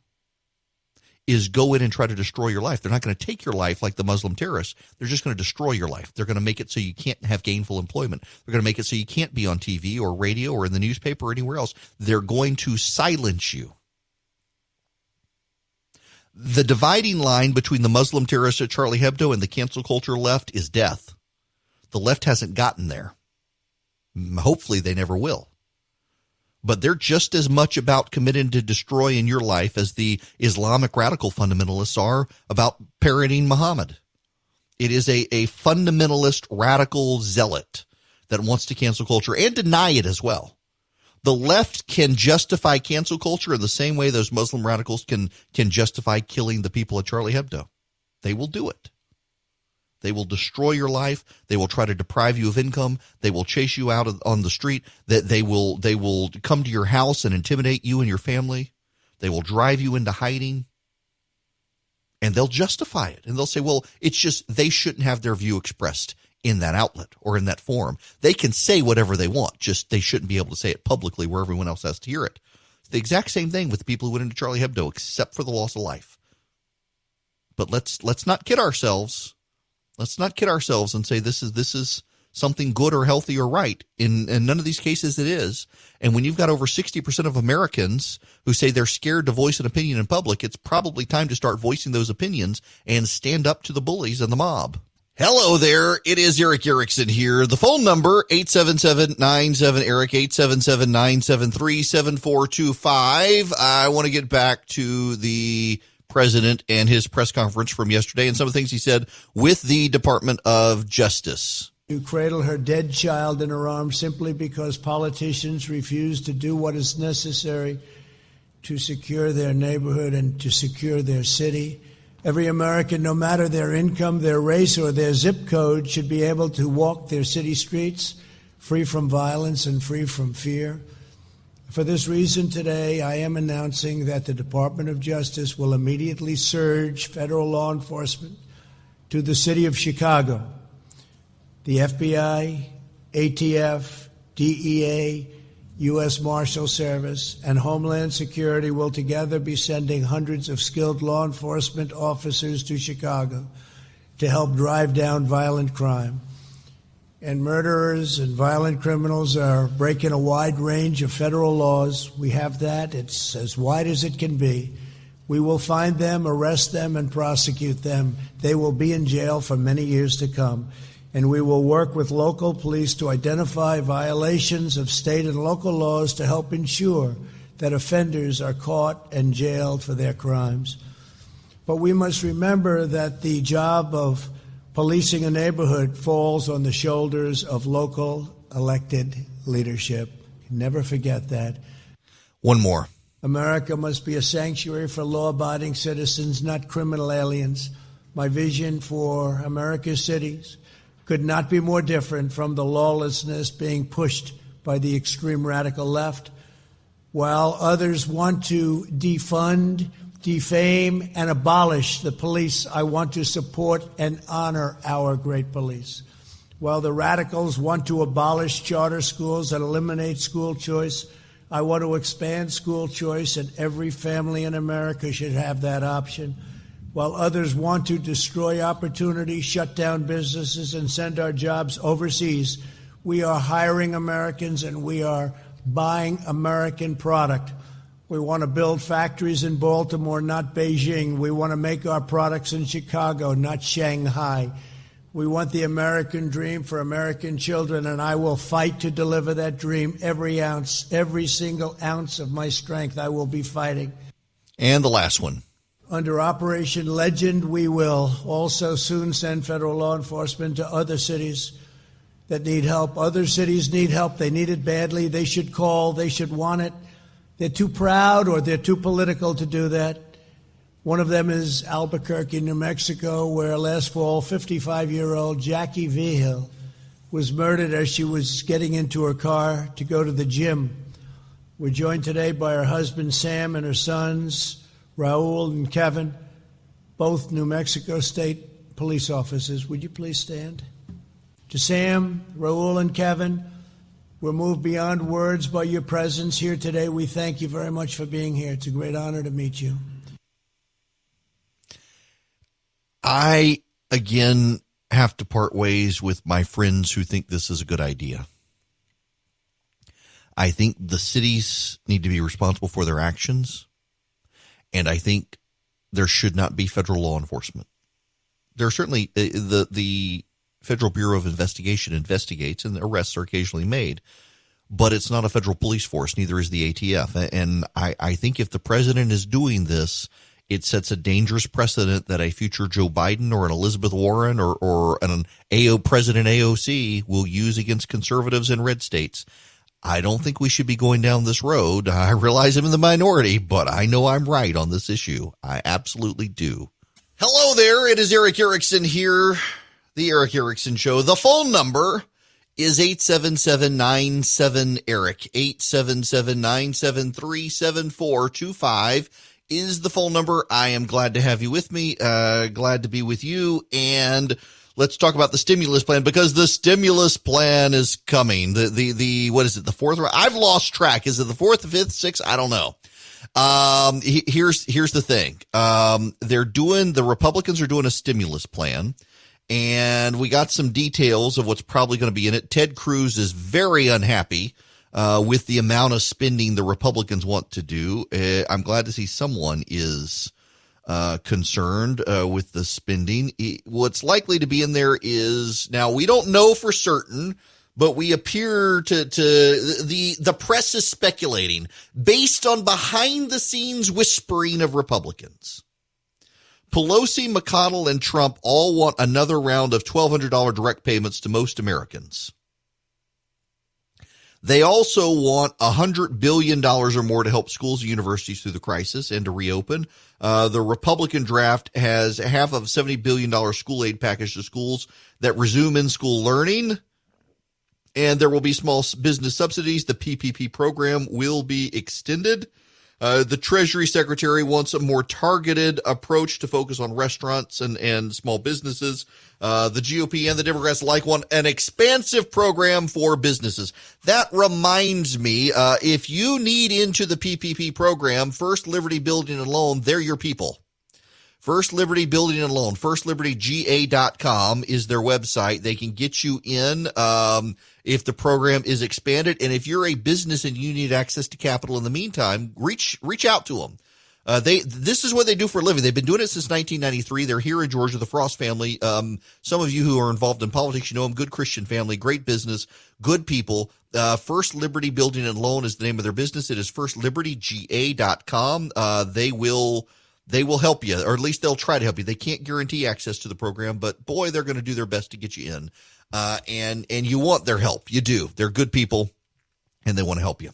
is go in and try to destroy your life. They're not going to take your life like the Muslim terrorists. They're just going to destroy your life. They're going to make it so you can't have gainful employment. They're going to make it so you can't be on TV or radio or in the newspaper or anywhere else. They're going to silence you. The dividing line between the Muslim terrorists at Charlie Hebdo and the cancel culture left is death. The left hasn't gotten there. Hopefully they never will. But they're just as much about committing to destroying your life as the Islamic radical fundamentalists are about parodying Muhammad. It is a fundamentalist radical zealot that wants to cancel culture and deny it as well. The left can justify cancel culture in the same way those Muslim radicals can justify killing the people at Charlie Hebdo. They will do it. They will destroy your life. They will try to deprive you of income. They will chase you out on the street. That they will come to your house and intimidate you and your family. They will drive you into hiding. And they'll justify it. And they'll say, well, it's just they shouldn't have their view expressed in that outlet or in that forum. They can say whatever they want, just they shouldn't be able to say it publicly where everyone else has to hear it. It's the exact same thing with the people who went into Charlie Hebdo, except for the loss of life. But let's not kid ourselves. Let's not kid ourselves and say this is something good or healthy or right. In none of these cases it is. And when you've got over 60% of Americans who say they're scared to voice an opinion in public, it's probably time to start voicing those opinions and stand up to the bullies and the mob. Hello there. It is Eric Erickson here. The phone number, 877-97-ERIC, 877-973-7425. I want to get back to the president and his press conference from yesterday and some of the things he said with the Department of Justice. To cradle her dead child in her arms simply because politicians refuse to do what is necessary to secure their neighborhood and to secure their city. Every American, no matter their income, their race, or their zip code, should be able to walk their city streets free from violence and free from fear. For this reason, today, I am announcing that the Department of Justice will immediately surge federal law enforcement to the city of Chicago. The FBI, ATF, DEA, U.S. Marshal Service, and Homeland Security will together be sending hundreds of skilled law enforcement officers to Chicago to help drive down violent crime. And murderers and violent criminals are breaking a wide range of federal laws. We have that. It's as wide as it can be. We will find them, arrest them, and prosecute them. They will be in jail for many years to come. And we will work with local police to identify violations of state and local laws to help ensure that offenders are caught and jailed for their crimes. But we must remember that the job of policing a neighborhood falls on the shoulders of local elected leadership. Never forget that. One more. America must be a sanctuary for law-abiding citizens, not criminal aliens. My vision for America's cities could not be more different from the lawlessness being pushed by the extreme radical left. While others want to defund, defame, and abolish the police, I want to support and honor our great police. While the radicals want to abolish charter schools and eliminate school choice, I want to expand school choice, and every family in America should have that option. While others want to destroy opportunity, shut down businesses, and send our jobs overseas, we are hiring Americans and we are buying American product. We want to build factories in Baltimore, not Beijing. We want to make our products in Chicago, not Shanghai. We want the American dream for American children, and I will fight to deliver that dream every ounce, every single ounce of my strength. I will be fighting. And the last one. Under Operation Legend, we will also soon send federal law enforcement to other cities that need help. Other cities need help. They need it badly. They should call. They should want it. They're too proud or they're too political to do that. One of them is Albuquerque, New Mexico, where last fall 55-year-old Jackie Vigil was murdered as she was getting into her car to go to the gym. We're joined today by her husband Sam and her sons Raul and Kevin, both New Mexico State police officers. Would you please stand? To Sam, Raul, and Kevin, we're moved beyond words by your presence here today. We thank you very much for being here. It's a great honor to meet you. I, again, have to part ways with my friends who think this is a good idea. I think the cities need to be responsible for their actions, and I think there should not be federal law enforcement. There are certainly the Federal Bureau of Investigation investigates, and arrests are occasionally made, but it's not a federal police force. Neither is the ATF. And I think if the president is doing this, it sets a dangerous precedent that a future Joe Biden or an Elizabeth Warren or an President AOC will use against conservatives in red states. I don't think we should be going down this road. I realize I'm in the minority, but I know I'm right on this issue. I absolutely do. Hello there. It is Eric Erickson here, the Eric Erickson Show. The phone number is 877-97-ERIC. 877-973-7425 is the phone number. I am glad to have you with me. Glad to be with you. And let's talk about the stimulus plan, because the stimulus plan is coming. The what is it? The fourth? I've lost track. Is it the fourth, the fifth, sixth? I don't know. Here's the thing. The Republicans are doing a stimulus plan, and we got some details of what's probably going to be in it. Ted Cruz is very unhappy with the amount of spending the Republicans want to do. I'm glad to see someone is concerned with the spending. What's likely to be in there is, now we don't know for certain, but we appear to the press is speculating based on behind the scenes whispering of Republicans. Pelosi, McConnell, and Trump all want another round of $1,200 direct payments to most Americans. They also want $100 billion or more to help schools and universities through the crisis and to reopen. The Republican draft has half of $70 billion school aid package to schools that resume in-school learning. And there will be small business subsidies. The PPP program will be extended. The Treasury Secretary wants a more targeted approach to focus on restaurants and small businesses. The GOP and the Democrats want an expansive program for businesses. That reminds me, if you need into the PPP program, First Liberty Building and Loan, they're your people. First Liberty Building and Loan, firstlibertyga.com is their website. They can get you in if the program is expanded. And if you're a business and you need access to capital in the meantime, reach out to them. This is what they do for a living. They've been doing it since 1993. They're here in Georgia, the Frost family. Some of you who are involved in politics, you know them. Good Christian family, great business, good people. First Liberty Building and Loan is the name of their business. It is firstlibertyga.com. They will help you, or at least they'll try to help you. They can't guarantee access to the program, but boy, they're going to do their best to get you in. And you want their help. You do. They're good people, and they want to help you.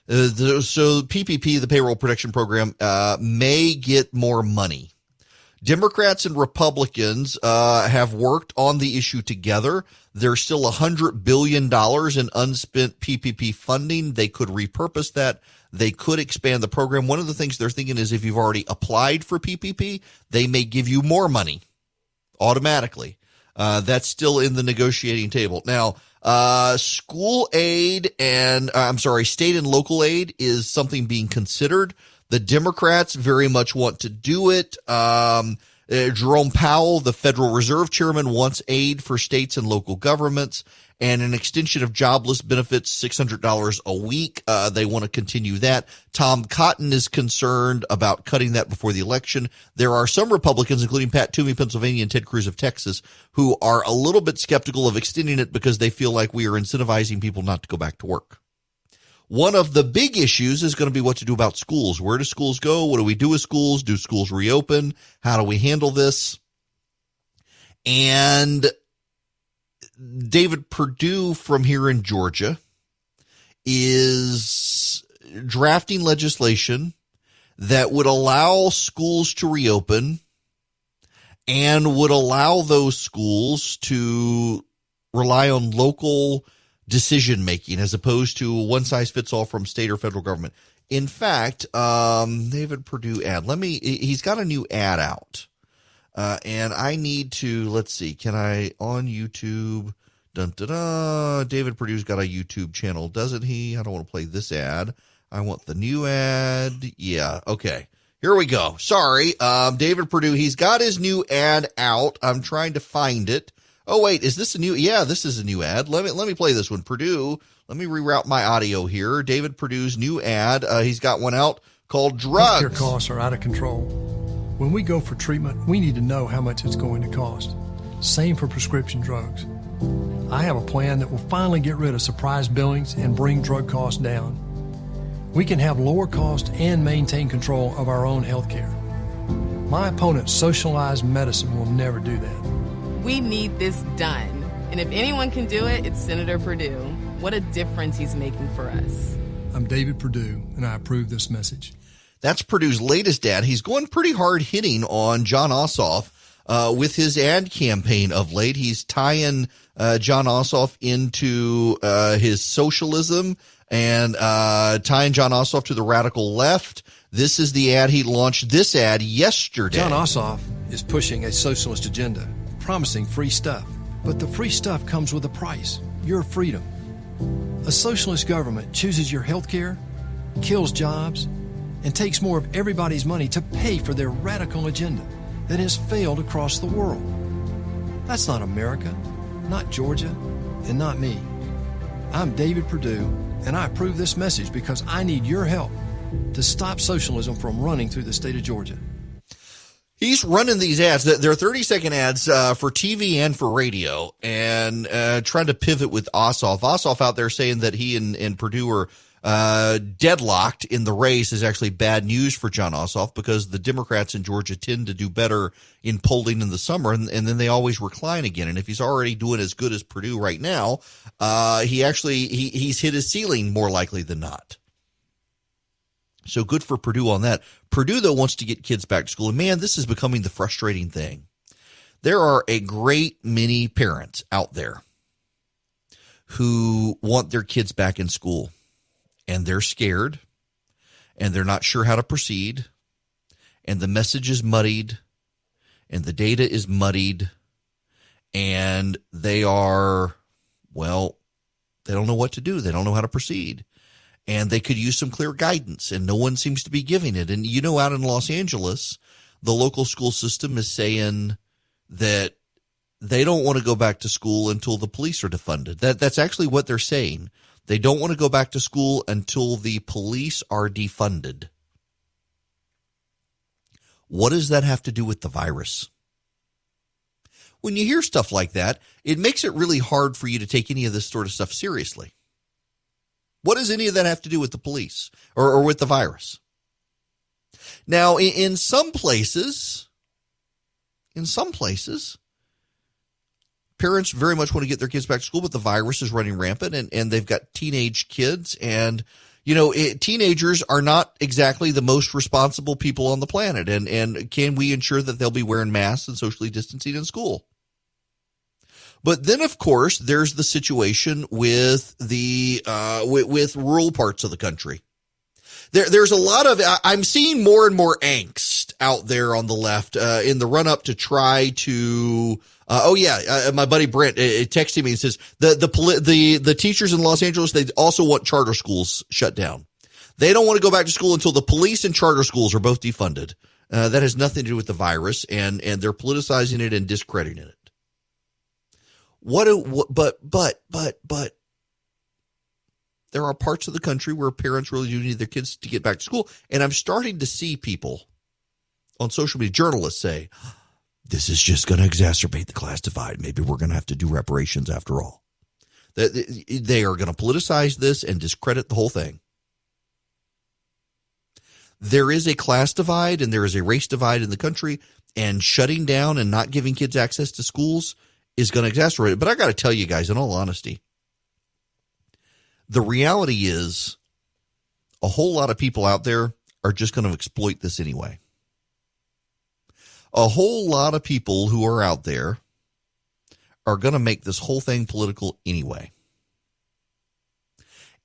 So PPP, the Payroll Protection Program, may get more money. Democrats and Republicans have worked on the issue together. There's still $100 billion in unspent PPP funding. They could repurpose that. They could expand the program. One of the things they're thinking is if you've already applied for PPP, they may give you more money automatically. That's still in the negotiating table. Now, school aid and, state and local aid is something being considered. The Democrats very much want to do it. Jerome Powell, the Federal Reserve Chairman, wants aid for states and local governments and an extension of jobless benefits, $600 a week. They want to continue that. Tom Cotton is concerned about cutting that before the election. There are some Republicans, including Pat Toomey, Pennsylvania, and Ted Cruz of Texas, who are a little bit skeptical of extending it because they feel like we are incentivizing people not to go back to work. One of the big issues is going to be what to do about schools. Where do schools go? What do we do with schools? Do schools reopen? How do we handle this? And David Perdue from here in Georgia is drafting legislation that would allow schools to reopen and would allow those schools to rely on local decision making as opposed to one size fits all from state or federal government. In fact, David Perdue ad, he's got a new ad out. And I need to, let's see, can I on YouTube? David Perdue's got a YouTube channel, doesn't he? I don't want to play this ad. I want the new ad. Yeah. Okay. Here we go. Sorry. David Perdue, he's got his new ad out. I'm trying to find it. Oh, wait, is this a new? Yeah, this is a new ad. Let me play this one. Perdue, let me reroute my audio here. David Perdue's new ad. He's got one out called Drugs. Healthcare costs are out of control. When we go for treatment, we need to know how much it's going to cost. Same for prescription drugs. I have a plan that will finally get rid of surprise billings and bring drug costs down. We can have lower costs and maintain control of our own health care. My opponent's socialized medicine will never do that. We need this done. And if anyone can do it, it's Senator Perdue. What a difference he's making for us. I'm David Perdue, and I approve this message. That's Perdue's latest ad. He's going pretty hard hitting on Jon Ossoff with his ad campaign of late. He's tying Jon Ossoff into his socialism and tying Jon Ossoff to the radical left. This is the ad. He launched this ad yesterday. Jon Ossoff is pushing a socialist agenda, promising free stuff. But the free stuff comes with a price, your freedom. A socialist government chooses your health care, kills jobs, and takes more of everybody's money to pay for their radical agenda that has failed across the world. That's not America, not Georgia, and not me. I'm David Perdue, and I approve this message because I need your help to stop socialism from running through the state of Georgia. He's running these ads. They're 30-second ads for TV and for radio, and trying to pivot with Ossoff. Ossoff out there saying that he and Perdue are deadlocked in the race is actually bad news for Jon Ossoff because the Democrats in Georgia tend to do better in polling in the summer, and then they always recline again. And if he's already doing as good as Perdue right now, he's hit his ceiling more likely than not. So good for Perdue on that. Perdue, though, wants to get kids back to school. And, man, this is becoming the frustrating thing. There are a great many parents out there who want their kids back in school. And they're scared. And they're not sure how to proceed. And the message is muddied. And the data is muddied. And they are, well, they don't know what to do. They don't know how to proceed. And they could use some clear guidance, and no one seems to be giving it. And, out in Los Angeles, the local school system is saying that they don't want to go back to school until the police are defunded. That's actually what they're saying. They don't want to go back to school until the police are defunded. What does that have to do with the virus? When you hear stuff like that, it makes it really hard for you to take any of this sort of stuff seriously. What does any of that have to do with the police or with the virus? Now, in some places, parents very much want to get their kids back to school, but the virus is running rampant and they've got teenage kids. And, Teenagers are not exactly the most responsible people on the planet. And can we ensure that they'll be wearing masks and socially distancing in school? But then, of course, there's the situation with with rural parts of the country. There's a lot of, I'm seeing more and more angst out there on the left, in the run up to try to, my buddy Brent texted me and says the teachers in Los Angeles, they also want charter schools shut down. They don't want to go back to school until the police and charter schools are both defunded. That has nothing to do with the virus, and they're politicizing it and discrediting it. But there are parts of the country where parents really do need their kids to get back to school. And I'm starting to see people on social media, journalists say, this is just going to exacerbate the class divide. Maybe we're going to have to do reparations after all. They are going to politicize this and discredit the whole thing. There is a class divide and there is a race divide in the country, and shutting down and not giving kids access to schools is going to exacerbate it. But I got to tell you guys, in all honesty, the reality is a whole lot of people out there are just going to exploit this anyway. A whole lot of people who are out there are going to make this whole thing political anyway.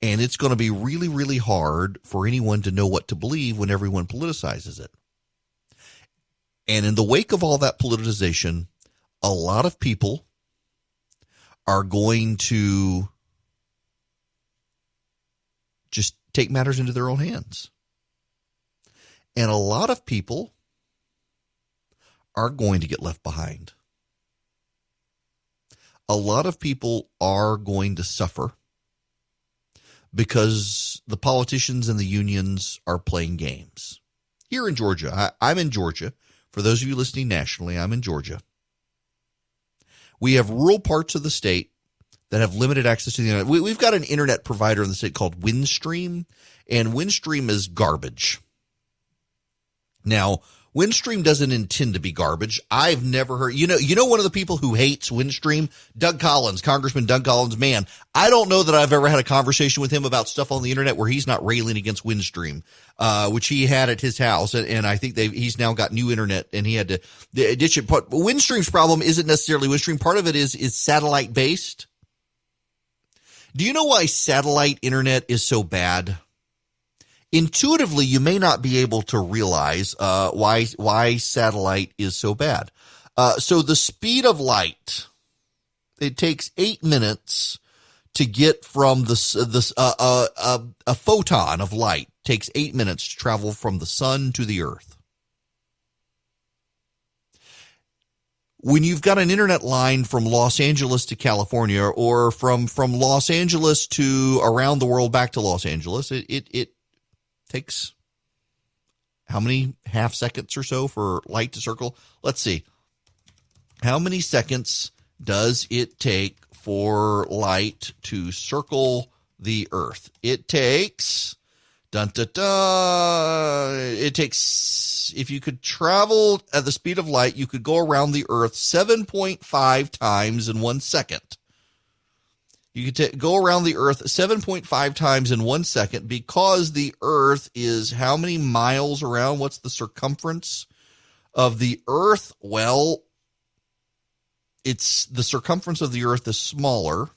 And it's going to be really, really hard for anyone to know what to believe when everyone politicizes it. And in the wake of all that politicization, a lot of people are going to just take matters into their own hands. And a lot of people are going to get left behind. A lot of people are going to suffer because the politicians and the unions are playing games. Here in Georgia, I'm in Georgia. For those of you listening nationally, I'm in Georgia. We have rural parts of the state that have limited access to the internet. We've got an internet provider in the state called Windstream, and Windstream is garbage. Now, Windstream doesn't intend to be garbage. I've never heard, one of the people who hates Windstream, Doug Collins, Congressman Doug Collins, man, I don't know that I've ever had a conversation with him about stuff on the internet where he's not railing against Windstream, which he had at his house. And I think he's now got new internet and he had to ditch it. But Windstream's problem isn't necessarily Windstream. Part of it is satellite based. Do you know why satellite internet is so bad? Intuitively, you may not be able to realize why satellite is so bad. So the speed of light, it takes 8 minutes to get from a photon of light takes 8 minutes to travel from the sun to the earth. When you've got an internet line from Los Angeles to California, or from Los Angeles to around the world back to Los Angeles, it takes how many half seconds or so for light to circle? Let's see. How many seconds does it take for light to circle the earth? It takes, it takes, if you could travel at the speed of light, you could go around the earth 7.5 times in 1 second. You could go around the earth 7.5 times in 1 second, because the earth is how many miles around? What's the circumference of the earth? Well, it's the circumference of the earth is smaller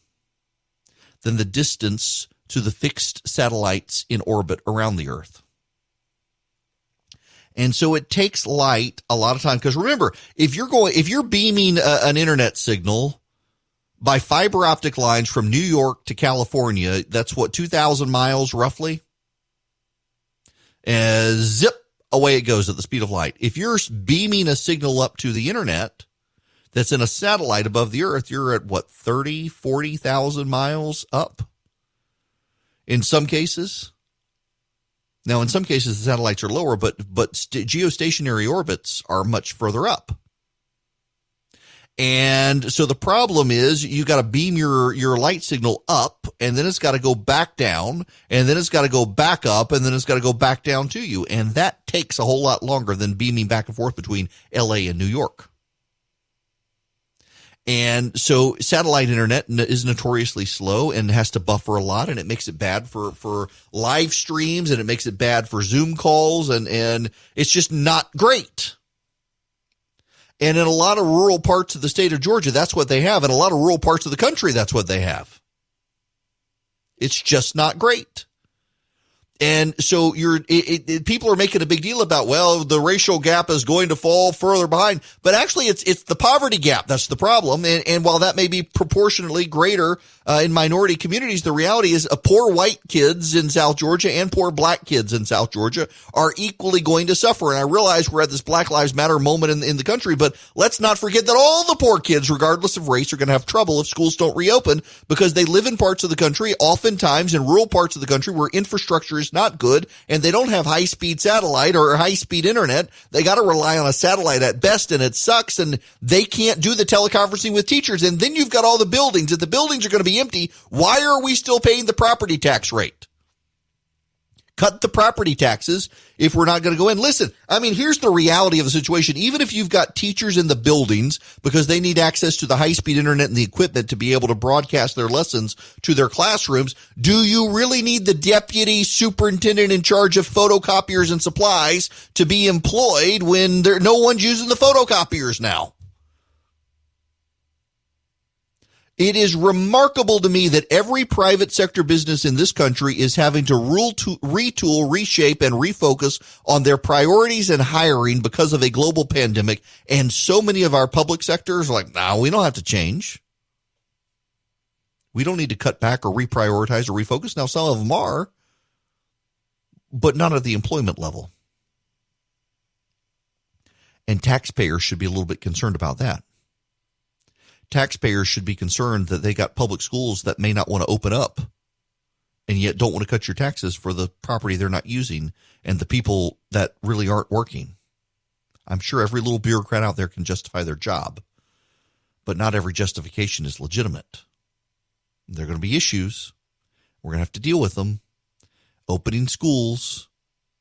than the distance to the fixed satellites in orbit around the earth. And so it takes light a lot of time, because remember, if you're beaming an internet signal by fiber optic lines from New York to California, that's what, 2,000 miles roughly? Zip, away it goes at the speed of light. If you're beaming a signal up to the internet that's in a satellite above the earth, you're at what, 30, 40,000 miles up in some cases? Now, in some cases, the satellites are lower, but geostationary orbits are much further up. And so the problem is you got to beam your light signal up, and then it's got to go back down, and then it's got to go back up, and then it's got to go back down to you. And that takes a whole lot longer than beaming back and forth between LA and New York. And so satellite internet is notoriously slow and has to buffer a lot, and it makes it bad for live streams, and it makes it bad for Zoom calls, and it's just not great. And in a lot of rural parts of the state of Georgia, that's what they have. In a lot of rural parts of the country, that's what they have. It's just not great. And so people are making a big deal about, well, the racial gap is going to fall further behind. But actually, it's the poverty gap that's the problem. And while that may be proportionately greater in minority communities, the reality is poor white kids in South Georgia and poor black kids in South Georgia are equally going to suffer. And I realize we're at this Black Lives Matter moment in the country, but let's not forget that all the poor kids, regardless of race, are going to have trouble if schools don't reopen because they live in parts of the country, oftentimes in rural parts of the country where infrastructure is not good and they don't have high-speed satellite or high-speed internet. They got to rely on a satellite at best, and it sucks, and they can't do the teleconferencing with teachers. And then you've got all the buildings, and the buildings are going to be empty. Why are we still paying the property tax rate? Cut the property taxes if we're not going to go in. Listen, I mean, here's the reality of the situation. Even if you've got teachers in the buildings because they need access to the high-speed internet and the equipment to be able to broadcast their lessons to their classrooms, do you really need the deputy superintendent in charge of photocopiers and supplies to be employed when no one's using the photocopiers now? It is remarkable to me that every private sector business in this country is having to retool, reshape, and refocus on their priorities and hiring because of a global pandemic. And so many of our public sectors are like, no, we don't have to change. We don't need to cut back or reprioritize or refocus. Now, some of them are, but not at the employment level. And taxpayers should be a little bit concerned about that. Taxpayers should be concerned that they got public schools that may not want to open up and yet don't want to cut your taxes for the property they're not using and the people that really aren't working. I'm sure every little bureaucrat out there can justify their job, but not every justification is legitimate. There are going to be issues. We're going to have to deal with them. Opening schools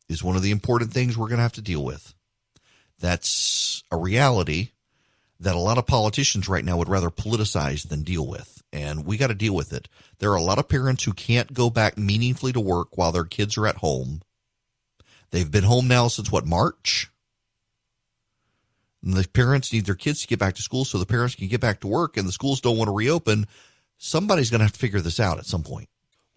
is one of the important things we're going to have to deal with. That's a reality that a lot of politicians right now would rather politicize than deal with. And we got to deal with it. There are a lot of parents who can't go back meaningfully to work while their kids are at home. They've been home now since, March? And the parents need their kids to get back to school so the parents can get back to work, and the schools don't want to reopen. Somebody's going to have to figure this out at some point.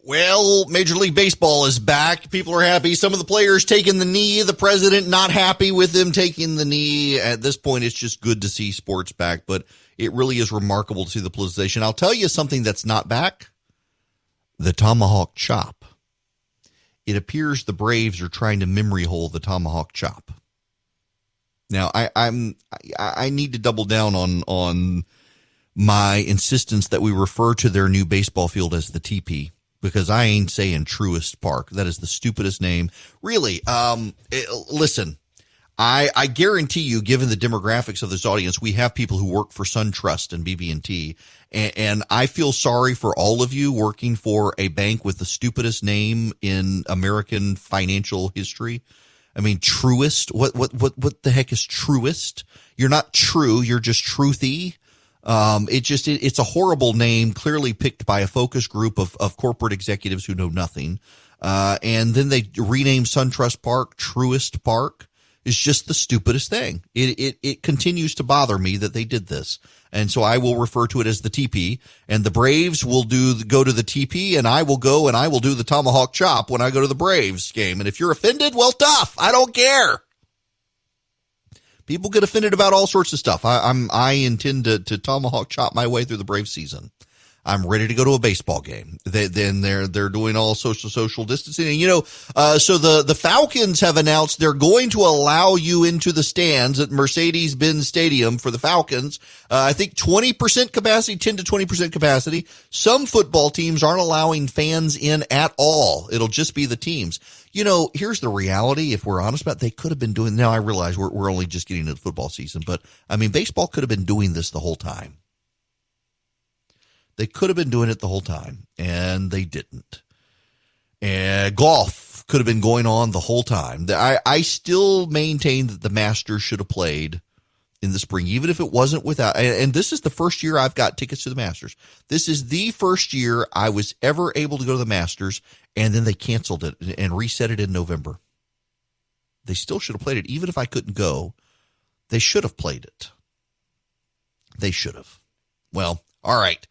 Well, Major League Baseball is back. People are happy. Some of the players taking the knee. The president not happy with them taking the knee. At this point, it's just good to see sports back, but it really is remarkable to see the politicization. I'll tell you something that's not back. The tomahawk chop. It appears the Braves are trying to memory hole the tomahawk chop. Now, I need to double down on my insistence that we refer to their new baseball field as the TP. Because I ain't saying Truist Park. That is the stupidest name. Really, listen, I guarantee you, given the demographics of this audience, we have people who work for SunTrust and BB&T. And I feel sorry for all of you working for a bank with the stupidest name in American financial history. I mean, Truist, what the heck is Truist? You're not true. You're just truthy. It's a horrible name, clearly picked by a focus group of corporate executives who know nothing. And then they rename SunTrust Park Truist Park. It's just the stupidest thing. It continues to bother me that they did this. And so I will refer to it as the TP, and the Braves will go to the TP, and I will go and I will do the tomahawk chop when I go to the Braves game. And if you're offended, well, tough. I don't care. People get offended about all sorts of stuff. I intend to tomahawk chop my way through the Brave season. I'm ready to go to a baseball game. Then they're doing all social distancing. And, so the Falcons have announced they're going to allow you into the stands at Mercedes-Benz Stadium for the Falcons. I think 20% capacity, 10 to 20% capacity. Some football teams aren't allowing fans in at all. It'll just be the teams. Here's the reality. If we're honest about it, they could have been doing, now I realize we're only just getting into the football season, but I mean, baseball could have been doing this the whole time. They could have been doing it the whole time, and they didn't. And golf could have been going on the whole time. I still maintain that the Masters should have played in the spring, even if it wasn't without, and this is the first year I've got tickets to the Masters. This is the first year I was ever able to go to the Masters, and then they canceled it and reset it in November. They still should have played it. Even if I couldn't go, they should have played it. They should have. Well, all right.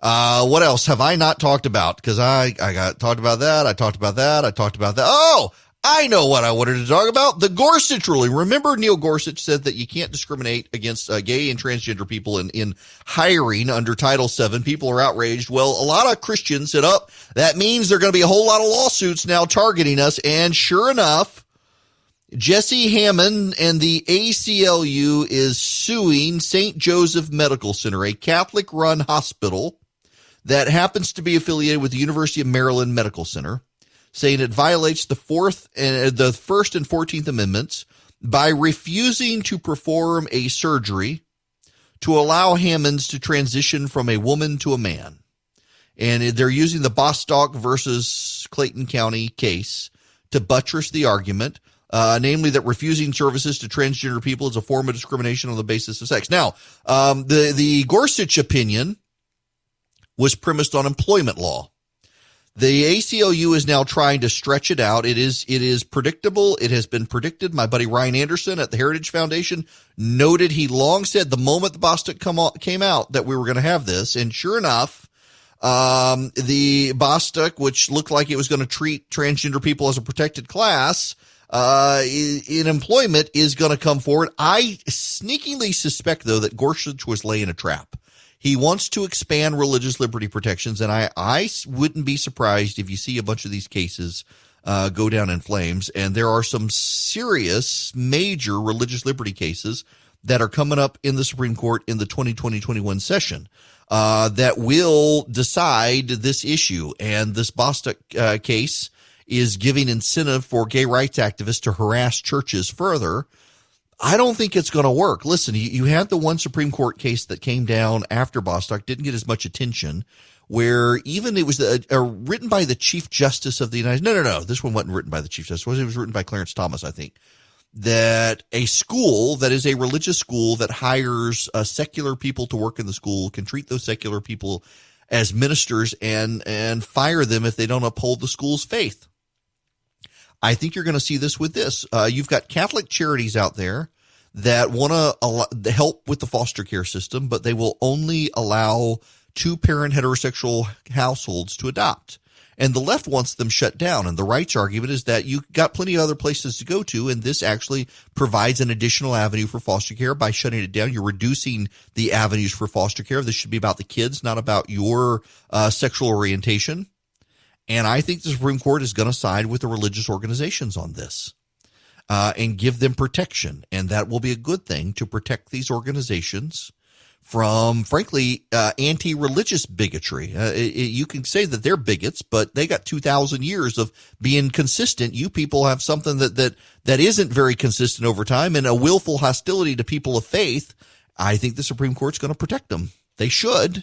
What else have I not talked about? Because I got talked about that. I talked about that. I talked about that. Oh, I know what I wanted to talk about. The Gorsuch ruling. Remember, Neil Gorsuch said that you can't discriminate against gay and transgender people in hiring under Title VII. People are outraged. Well, a lot of Christians said, oh, that means there are going to be a whole lot of lawsuits now targeting us. And sure enough, Jesse Hammond and the ACLU is suing St. Joseph Medical Center, a Catholic-run hospital that happens to be affiliated with the University of Maryland Medical Center, saying it violates the First and 14th Amendments by refusing to perform a surgery to allow Hammonds to transition from a woman to a man. And they're using the Bostock versus Clayton County case to buttress the argument, namely that refusing services to transgender people is a form of discrimination on the basis of sex. Now, the Gorsuch opinion was premised on employment law. The ACLU is now trying to stretch it out. It is predictable. It has been predicted. My buddy Ryan Anderson at the Heritage Foundation noted he long said the moment the Bostock came out that we were going to have this. And sure enough, the Bostock, which looked like it was going to treat transgender people as a protected class, in employment, is going to come forward. I sneakily suspect, though, that Gorsuch was laying a trap. He wants to expand religious liberty protections, and I wouldn't be surprised if you see a bunch of these cases go down in flames. And there are some serious, major religious liberty cases that are coming up in the Supreme Court in the 2020-21 session that will decide this issue. And this Bostock case is giving incentive for gay rights activists to harass churches further. I don't think it's going to work. Listen, you had the one Supreme Court case that came down after Bostock, didn't get as much attention, where even it was written by the Chief Justice of the United States. No. This one wasn't written by the Chief Justice. It was written by Clarence Thomas, I think. That a school that is a religious school that hires secular people to work in the school can treat those secular people as ministers and fire them if they don't uphold the school's faith. I think you're going to see this with this. You've got Catholic charities out there that want to help with the foster care system, but they will only allow two-parent heterosexual households to adopt. And the left wants them shut down. And the right's argument is that you've got plenty of other places to go to, and this actually provides an additional avenue for foster care. By shutting it down, you're reducing the avenues for foster care. This should be about the kids, not about your sexual orientation. And I think the Supreme Court is going to side with the religious organizations on this and give them protection. And that will be a good thing to protect these organizations from, frankly, anti-religious bigotry. You can say that they're bigots, but they got 2,000 years of being consistent. You people have something that isn't very consistent over time, and a willful hostility to people of faith. I think the Supreme Court's going to protect them. They should.